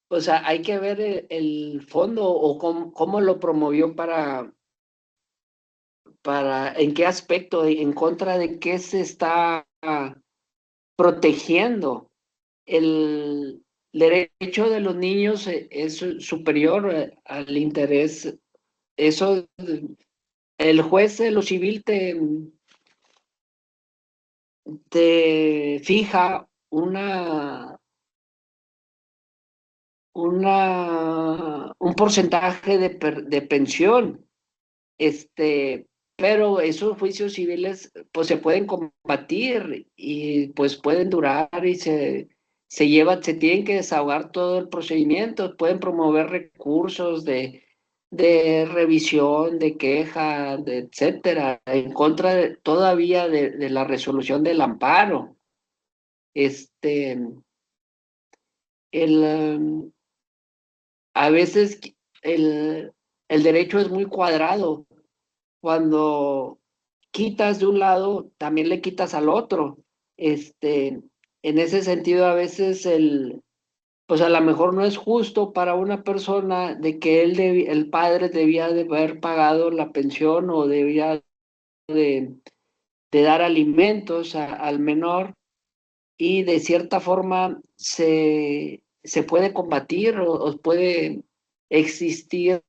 O sea, hay que ver el fondo o cómo lo promovió en qué aspecto, en contra de qué se está protegiendo. El, derecho de los niños es superior al interés. Eso, el juez de lo civil te fija un porcentaje de pensión, pero esos juicios civiles pues se pueden combatir y pues pueden durar y se tienen que desahogar todo el procedimiento, pueden promover recursos de revisión, de queja, etcétera, en contra todavía de la resolución del amparo. Este, el, a veces el, el derecho es muy cuadrado. Cuando quitas de un lado, también le quitas al otro. En ese sentido, a veces pues a lo mejor no es justo para una persona de que el padre debía de haber pagado la pensión o debía de, de dar alimentos al menor y de cierta forma se puede combatir o puede existir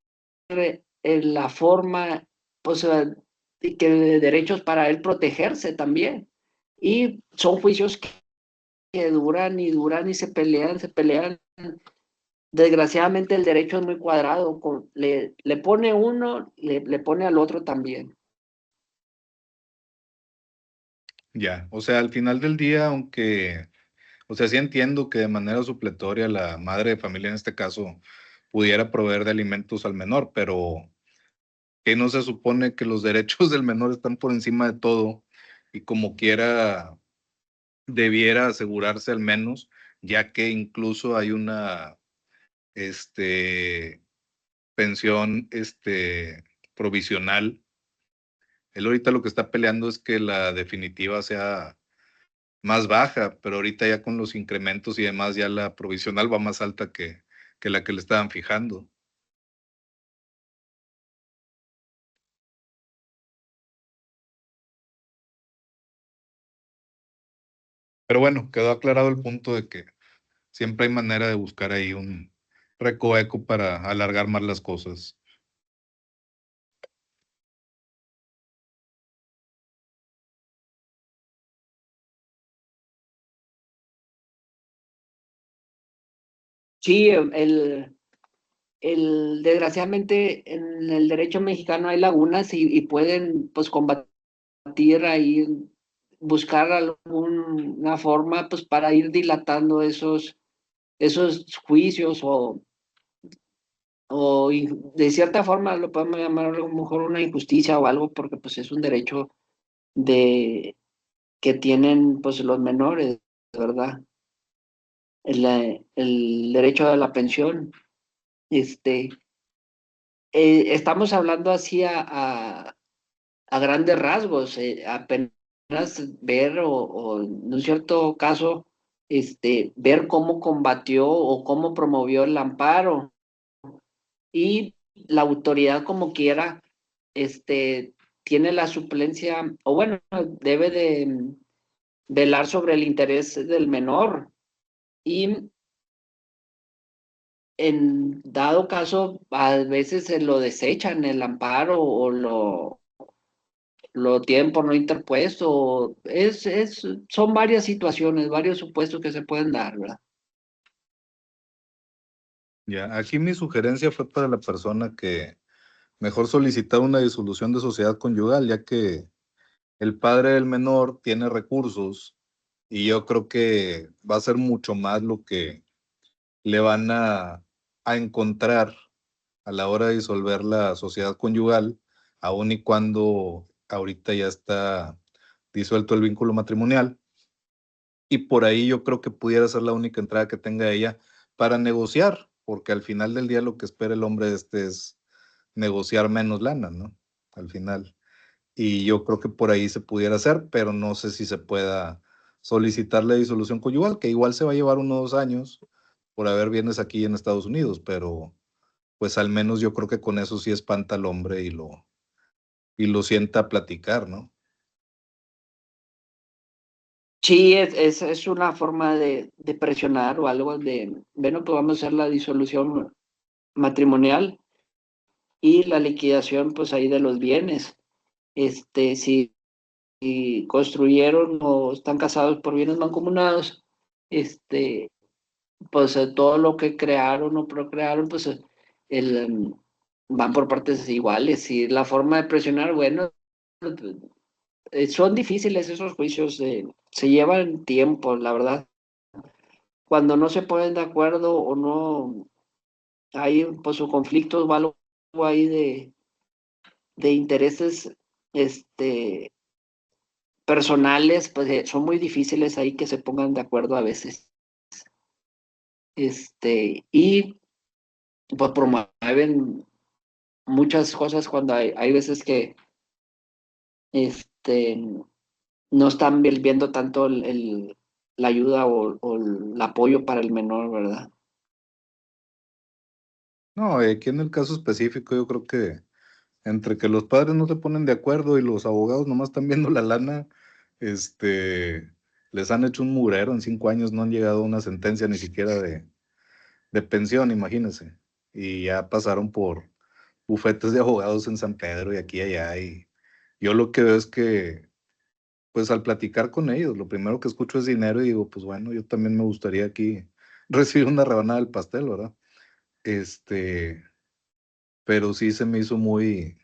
en la forma, pues, que de derechos para él protegerse también. Y son juicios que duran y duran y se pelean, se pelean. Desgraciadamente el derecho es muy cuadrado, le pone uno, le pone al otro también. Ya, o sea, al final del día, aunque, o sea, sí entiendo que de manera supletoria la madre de familia en este caso pudiera proveer de alimentos al menor, pero que no se supone que los derechos del menor están por encima de todo y como quiera debiera asegurarse al menos, ya que incluso hay una, pensión, provisional. Él ahorita lo que está peleando es que la definitiva sea más baja, pero ahorita ya con los incrementos y demás, ya la provisional va más alta que la que le estaban fijando. Pero bueno, quedó aclarado el punto de que siempre hay manera de buscar ahí un recoveco para alargar más las cosas. Sí, desgraciadamente en el derecho mexicano hay lagunas y pueden pues combatir ahí, buscar alguna forma pues para ir dilatando esos juicios de cierta forma lo podemos llamar a lo mejor una injusticia o algo porque pues es un derecho de que tienen pues los menores, ¿verdad? El derecho a la pensión. Este, estamos hablando así a grandes rasgos, apenas ver o en un cierto caso, ver cómo combatió o cómo promovió el amparo y la autoridad como quiera, tiene la suplencia, o bueno, debe de velar sobre el interés del menor y en dado caso, a veces se lo desechan el amparo o lo tienen por no interpuesto. Son varias situaciones, varios supuestos que se pueden dar, ¿verdad? Ya, aquí mi sugerencia fue para la persona que mejor solicitar una disolución de sociedad conyugal, ya que el padre del menor tiene recursos y yo creo que va a ser mucho más lo que le van a encontrar a la hora de disolver la sociedad conyugal, aun y cuando ahorita ya está disuelto el vínculo matrimonial. Y por ahí yo creo que pudiera ser la única entrada que tenga ella para negociar, porque al final del día lo que espera el hombre es negociar menos lana, ¿no? Al final. Y yo creo que por ahí se pudiera hacer, pero no sé si se pueda solicitar la disolución conyugal, que igual se va a llevar unos 2 años por haber bienes aquí en Estados Unidos, pero pues al menos yo creo que con eso sí espanta al hombre y lo sienta a platicar, ¿no? Sí, es una forma de presionar o algo de, bueno, pues vamos a hacer la disolución matrimonial y la liquidación, pues ahí de los bienes. Si construyeron o están casados por bienes mancomunados, pues todo lo que crearon o procrearon, pues van por partes iguales. Y la forma de presionar, bueno, son difíciles esos juicios, se llevan tiempo, la verdad. Cuando no se ponen de acuerdo o no hay pues o conflictos o algo ahí de intereses personales, pues son muy difíciles ahí que se pongan de acuerdo a veces. Y pues promueven muchas cosas cuando hay veces que este, no están viendo tanto la ayuda o el apoyo para el menor, ¿verdad? No, aquí en el caso específico yo creo que entre que los padres no se ponen de acuerdo y los abogados nomás están viendo la lana, les han hecho un murero en 5 años, no han llegado a una sentencia ni siquiera de pensión, imagínense. Y ya pasaron por bufetes de abogados en San Pedro y aquí y allá. Y yo lo que veo es que, pues al platicar con ellos, lo primero que escucho es dinero y digo, pues bueno, yo también me gustaría aquí recibir una rebanada del pastel, ¿verdad? Pero sí se me hizo muy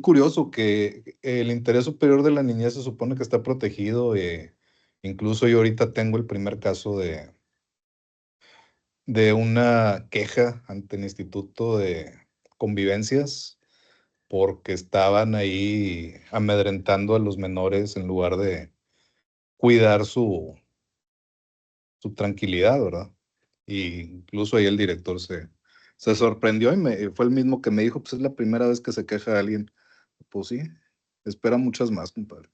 curioso que el interés superior de la niñez se supone que está protegido. Incluso yo ahorita tengo el primer caso de una queja ante el Instituto de Convivencias porque estaban ahí amedrentando a los menores en lugar de cuidar su tranquilidad, ¿verdad? Y incluso ahí el director se sorprendió y fue el mismo que me dijo, pues es la primera vez que se queja alguien. Pues sí, espera muchas más, compadre.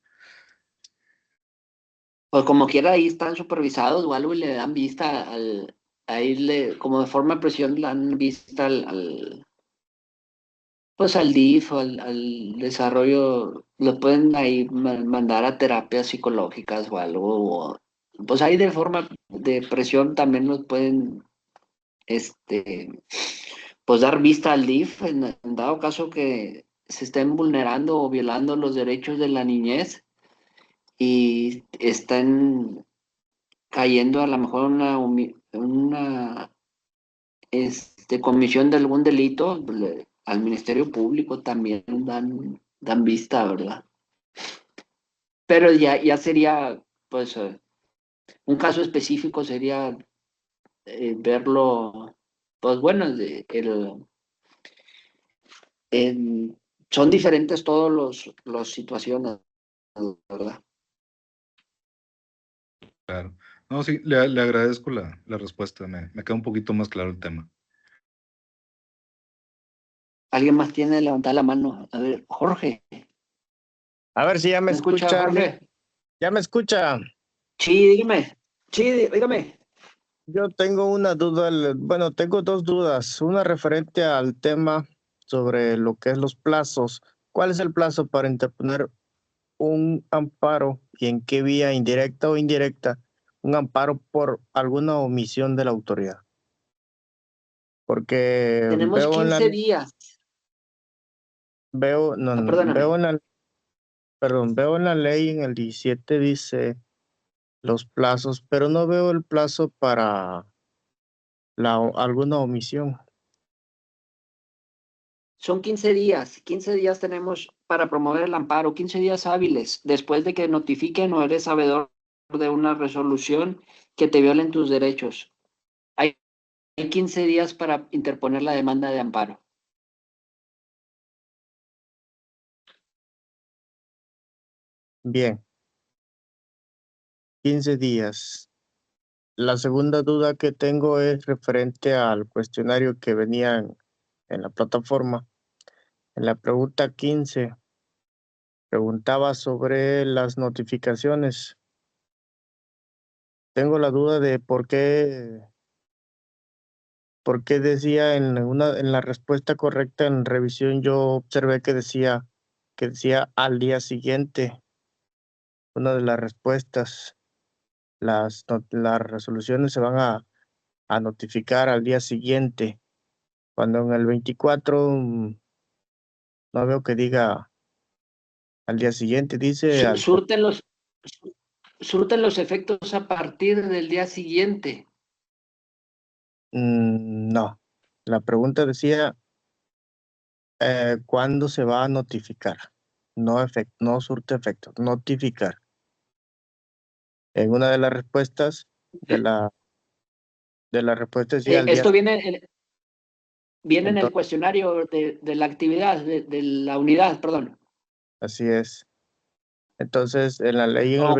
Pues como quiera ahí están supervisados o algo y le dan vista ahí como de forma de presión le dan vista pues al DIF o al desarrollo, lo pueden ahí mandar a terapias psicológicas o algo, pues ahí de forma de presión también los pueden, pues dar vista al DIF en dado caso que se estén vulnerando o violando los derechos de la niñez y estén cayendo a lo mejor una comisión de algún delito, al Ministerio Público también dan vista, ¿verdad? Pero ya sería, pues, un caso específico sería verlo, pues bueno, son diferentes todos los situaciones, ¿verdad? Claro. No, sí, le agradezco la respuesta, me queda un poquito más claro el tema. ¿Alguien más tiene levantar la mano? A ver, Jorge, A ver si ya me ¿me escucha, escucha. Jorge? ¿Ya me escucha? Sí, dígame. Sí, dígame. Yo tengo una duda, bueno, tengo dos dudas. Una referente al tema sobre lo que es los plazos. ¿Cuál es el plazo para interponer un amparo y en qué vía, indirecta o indirecta, un amparo por alguna omisión de la autoridad? Porque Tenemos 15 días. Perdóname. veo en la ley, en el 17 dice los plazos, pero no veo el plazo para alguna omisión. Son 15 días tenemos para promover el amparo, 15 días hábiles después de que notifiquen o eres sabedor de una resolución que te violen tus derechos. Hay 15 días para interponer la demanda de amparo. Bien, 15 días. La segunda duda que tengo es referente al cuestionario que venía en la plataforma. En la pregunta 15 preguntaba sobre las notificaciones. Tengo la duda de por qué decía en la respuesta correcta en revisión yo observé que decía al día siguiente. una de las respuestas. Las resoluciones se van a notificar al día siguiente. Cuando en el 24 no veo que diga al día siguiente, dice al... Surten los efectos a partir del día siguiente. No, la pregunta decía ¿cuándo se va a notificar? No surte efectos, notificar. En una de las respuestas de la respuesta decía al día. Esto viene en el Entonces, cuestionario de la actividad, de la unidad, perdón. así es. Entonces, en la ley Ok.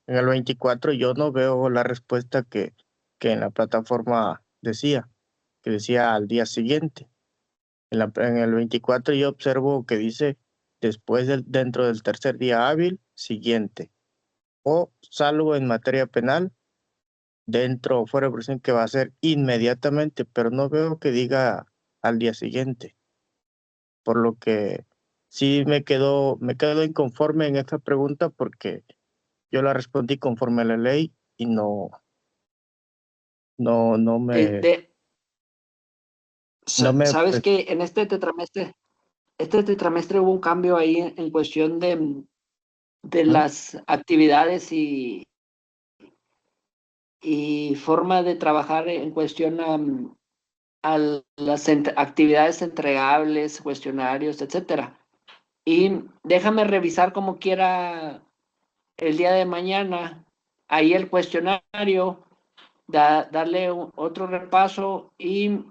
en el 24 yo no veo la respuesta que en la plataforma decía, que decía al día siguiente. En el 24 yo observo que dice dentro del tercer día hábil siguiente, o salvo en materia penal, dentro o fuera de prisión, que va a ser inmediatamente, pero no veo que diga al día siguiente. Por lo que sí me quedo inconforme en esta pregunta porque yo la respondí conforme a la ley y no me... No me Sabes que en este tetramestre hubo un cambio ahí en cuestión de las actividades y forma de trabajar en cuestión a las actividades entregables, cuestionarios, etcétera. Y déjame revisar como quiera el día de mañana ahí el cuestionario, darle otro repaso y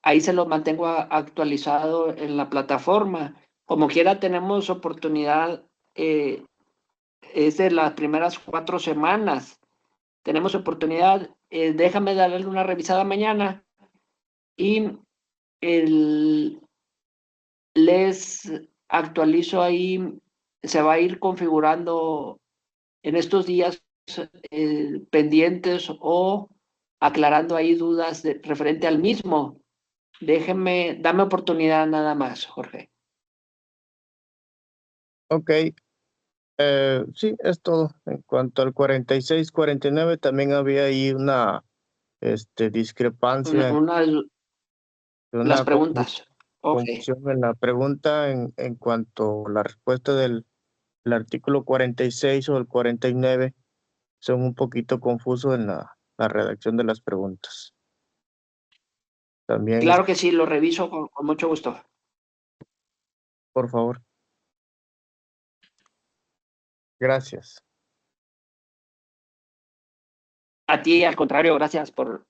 ahí se lo mantengo actualizado en la plataforma. Como quiera tenemos oportunidad, es de las primeras 4 semanas. Tenemos oportunidad, déjame darle una revisada mañana y les actualizo ahí, se va a ir configurando en estos días pendientes o aclarando ahí dudas referente al mismo. Dame oportunidad nada más, Jorge. Ok, sí, es todo. En cuanto al 46, 49, también había ahí una discrepancia, Las preguntas. Ok. confusión en la pregunta en cuanto a la respuesta del artículo 46 o el 49 son un poquito confusos en la redacción de las preguntas. También, Claro que sí, lo reviso con mucho gusto. por favor. Gracias. A ti, al contrario, gracias por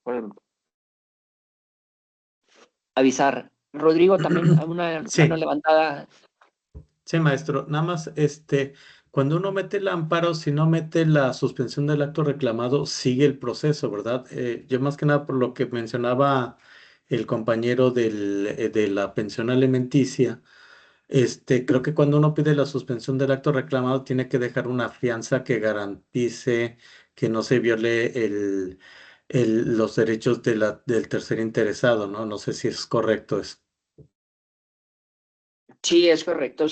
avisar. Rodrigo, también una Sí. mano levantada. Sí, maestro. Nada más, cuando uno mete el amparo, si no mete la suspensión del acto reclamado, sigue el proceso, ¿verdad? Yo más que nada por lo que mencionaba el compañero de la pensión alimenticia, creo que cuando uno pide la suspensión del acto reclamado, tiene que dejar una fianza que garantice que no se viole los derechos del tercer interesado, ¿no? No sé si es correcto eso. Sí, es correcto.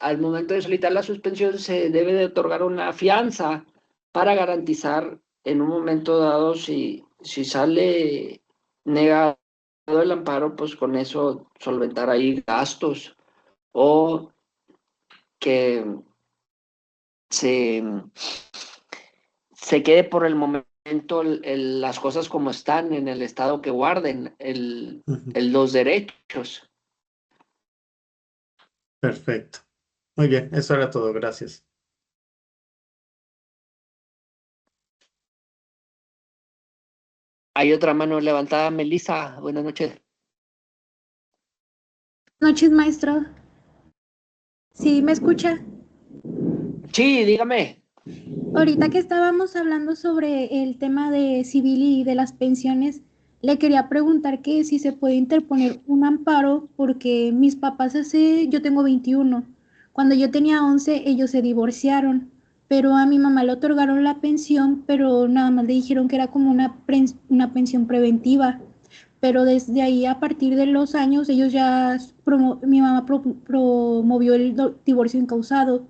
Al momento de solicitar la suspensión se debe de otorgar una fianza para garantizar en un momento dado si sale negado el amparo, pues con eso solventar ahí gastos o que se, se quede por el momento las cosas como están en el estado que guarden los derechos. Perfecto. Muy bien, eso era todo. Gracias. Hay otra mano levantada, Melissa. Buenas noches. Buenas noches, maestro. ¿Sí me escucha? Sí, dígame. Ahorita que estábamos hablando sobre el tema de civil y de las pensiones, le quería preguntar que si se puede interponer un amparo porque mis papás yo tengo 21. Cuando yo tenía 11, ellos se divorciaron, pero a mi mamá le otorgaron la pensión, pero nada más le dijeron que era como una pensión preventiva. Pero desde ahí, a partir de los años, mi mamá promovió el divorcio incausado.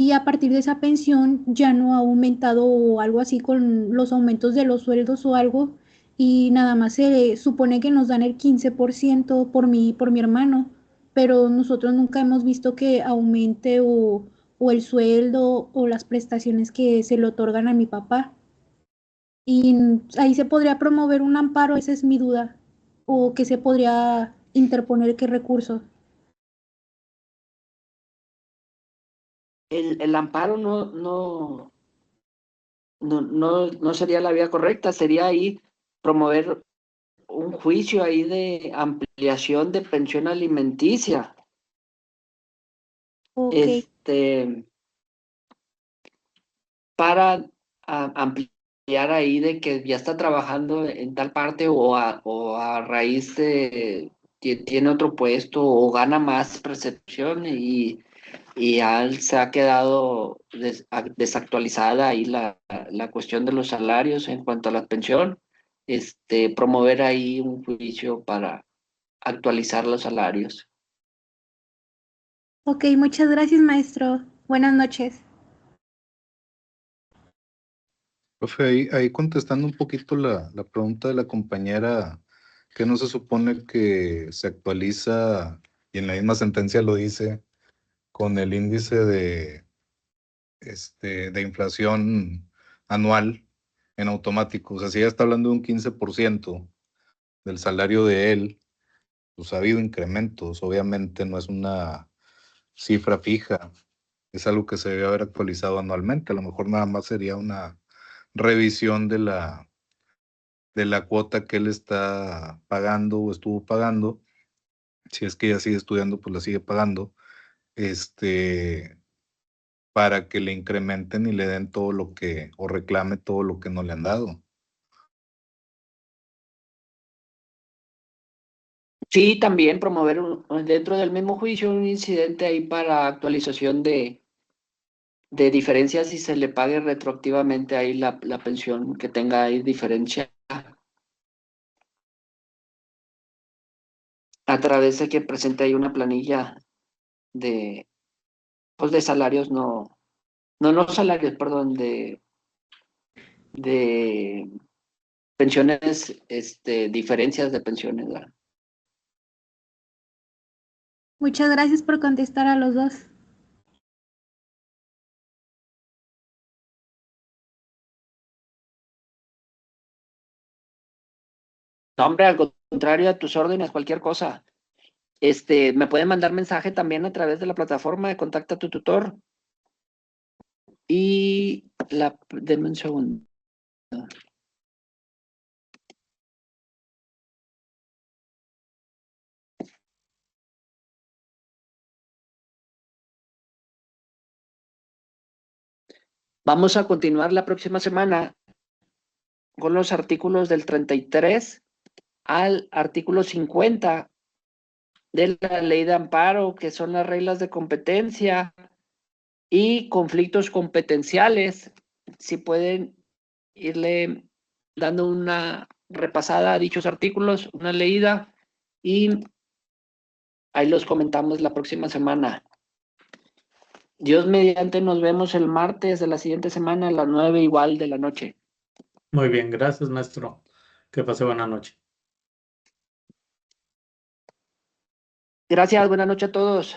y a partir de esa pensión ya no ha aumentado o algo así con los aumentos de los sueldos o algo, y nada más se supone que nos dan el 15% por mi hermano, pero nosotros nunca hemos visto que aumente o el sueldo o las prestaciones que se le otorgan a mi papá. Y ahí se podría promover un amparo, esa es mi duda, o que se podría interponer qué recurso. El amparo no sería la vía correcta, sería ahí promover un juicio ahí de ampliación de pensión alimenticia. Ok, Para ampliar ahí de que ya está trabajando en tal parte o a raíz de tiene otro puesto o gana más percepción y ya se ha quedado desactualizada ahí la cuestión de los salarios en cuanto a la pensión, promover ahí un juicio para actualizar los salarios. ok, muchas gracias, maestro. Buenas noches. Profe, ahí contestando un poquito la pregunta de la compañera, que no se supone que se actualiza, y en la misma sentencia lo dice, con el índice de inflación anual en automático. O sea, si ya está hablando de un 15% del salario de él, pues ha habido incrementos. Obviamente no es una cifra fija, es algo que se debe haber actualizado anualmente. A lo mejor nada más sería una revisión de la cuota que él está pagando o estuvo pagando. Si es que ella sigue estudiando, pues la sigue pagando, para que le incrementen y le den todo lo que, o reclame todo lo que no le han dado. Sí, también promover dentro del mismo juicio un incidente ahí para actualización de diferencias si se le pague retroactivamente ahí la pensión que tenga ahí diferencia a través de que presente ahí una planilla de, pues de salarios no salarios, perdón, de pensiones, diferencias de pensiones, ¿verdad? Muchas gracias por contestar a los dos. No, hombre, al contrario, a tus órdenes, cualquier cosa. Me pueden mandar mensaje también a través de la plataforma de Contacta a tu tutor. Y denme un segundo. Vamos a continuar la próxima semana con los artículos del 33 al artículo 50 de la ley de amparo, que son las reglas de competencia y conflictos competenciales. Si pueden irle dando una repasada a dichos artículos, una leída, y ahí los comentamos la próxima semana. Dios mediante, nos vemos el martes de la siguiente semana a las 9 igual de la noche. Muy bien, gracias, maestro. Que pase buena noche. Gracias, buenas noches a todos.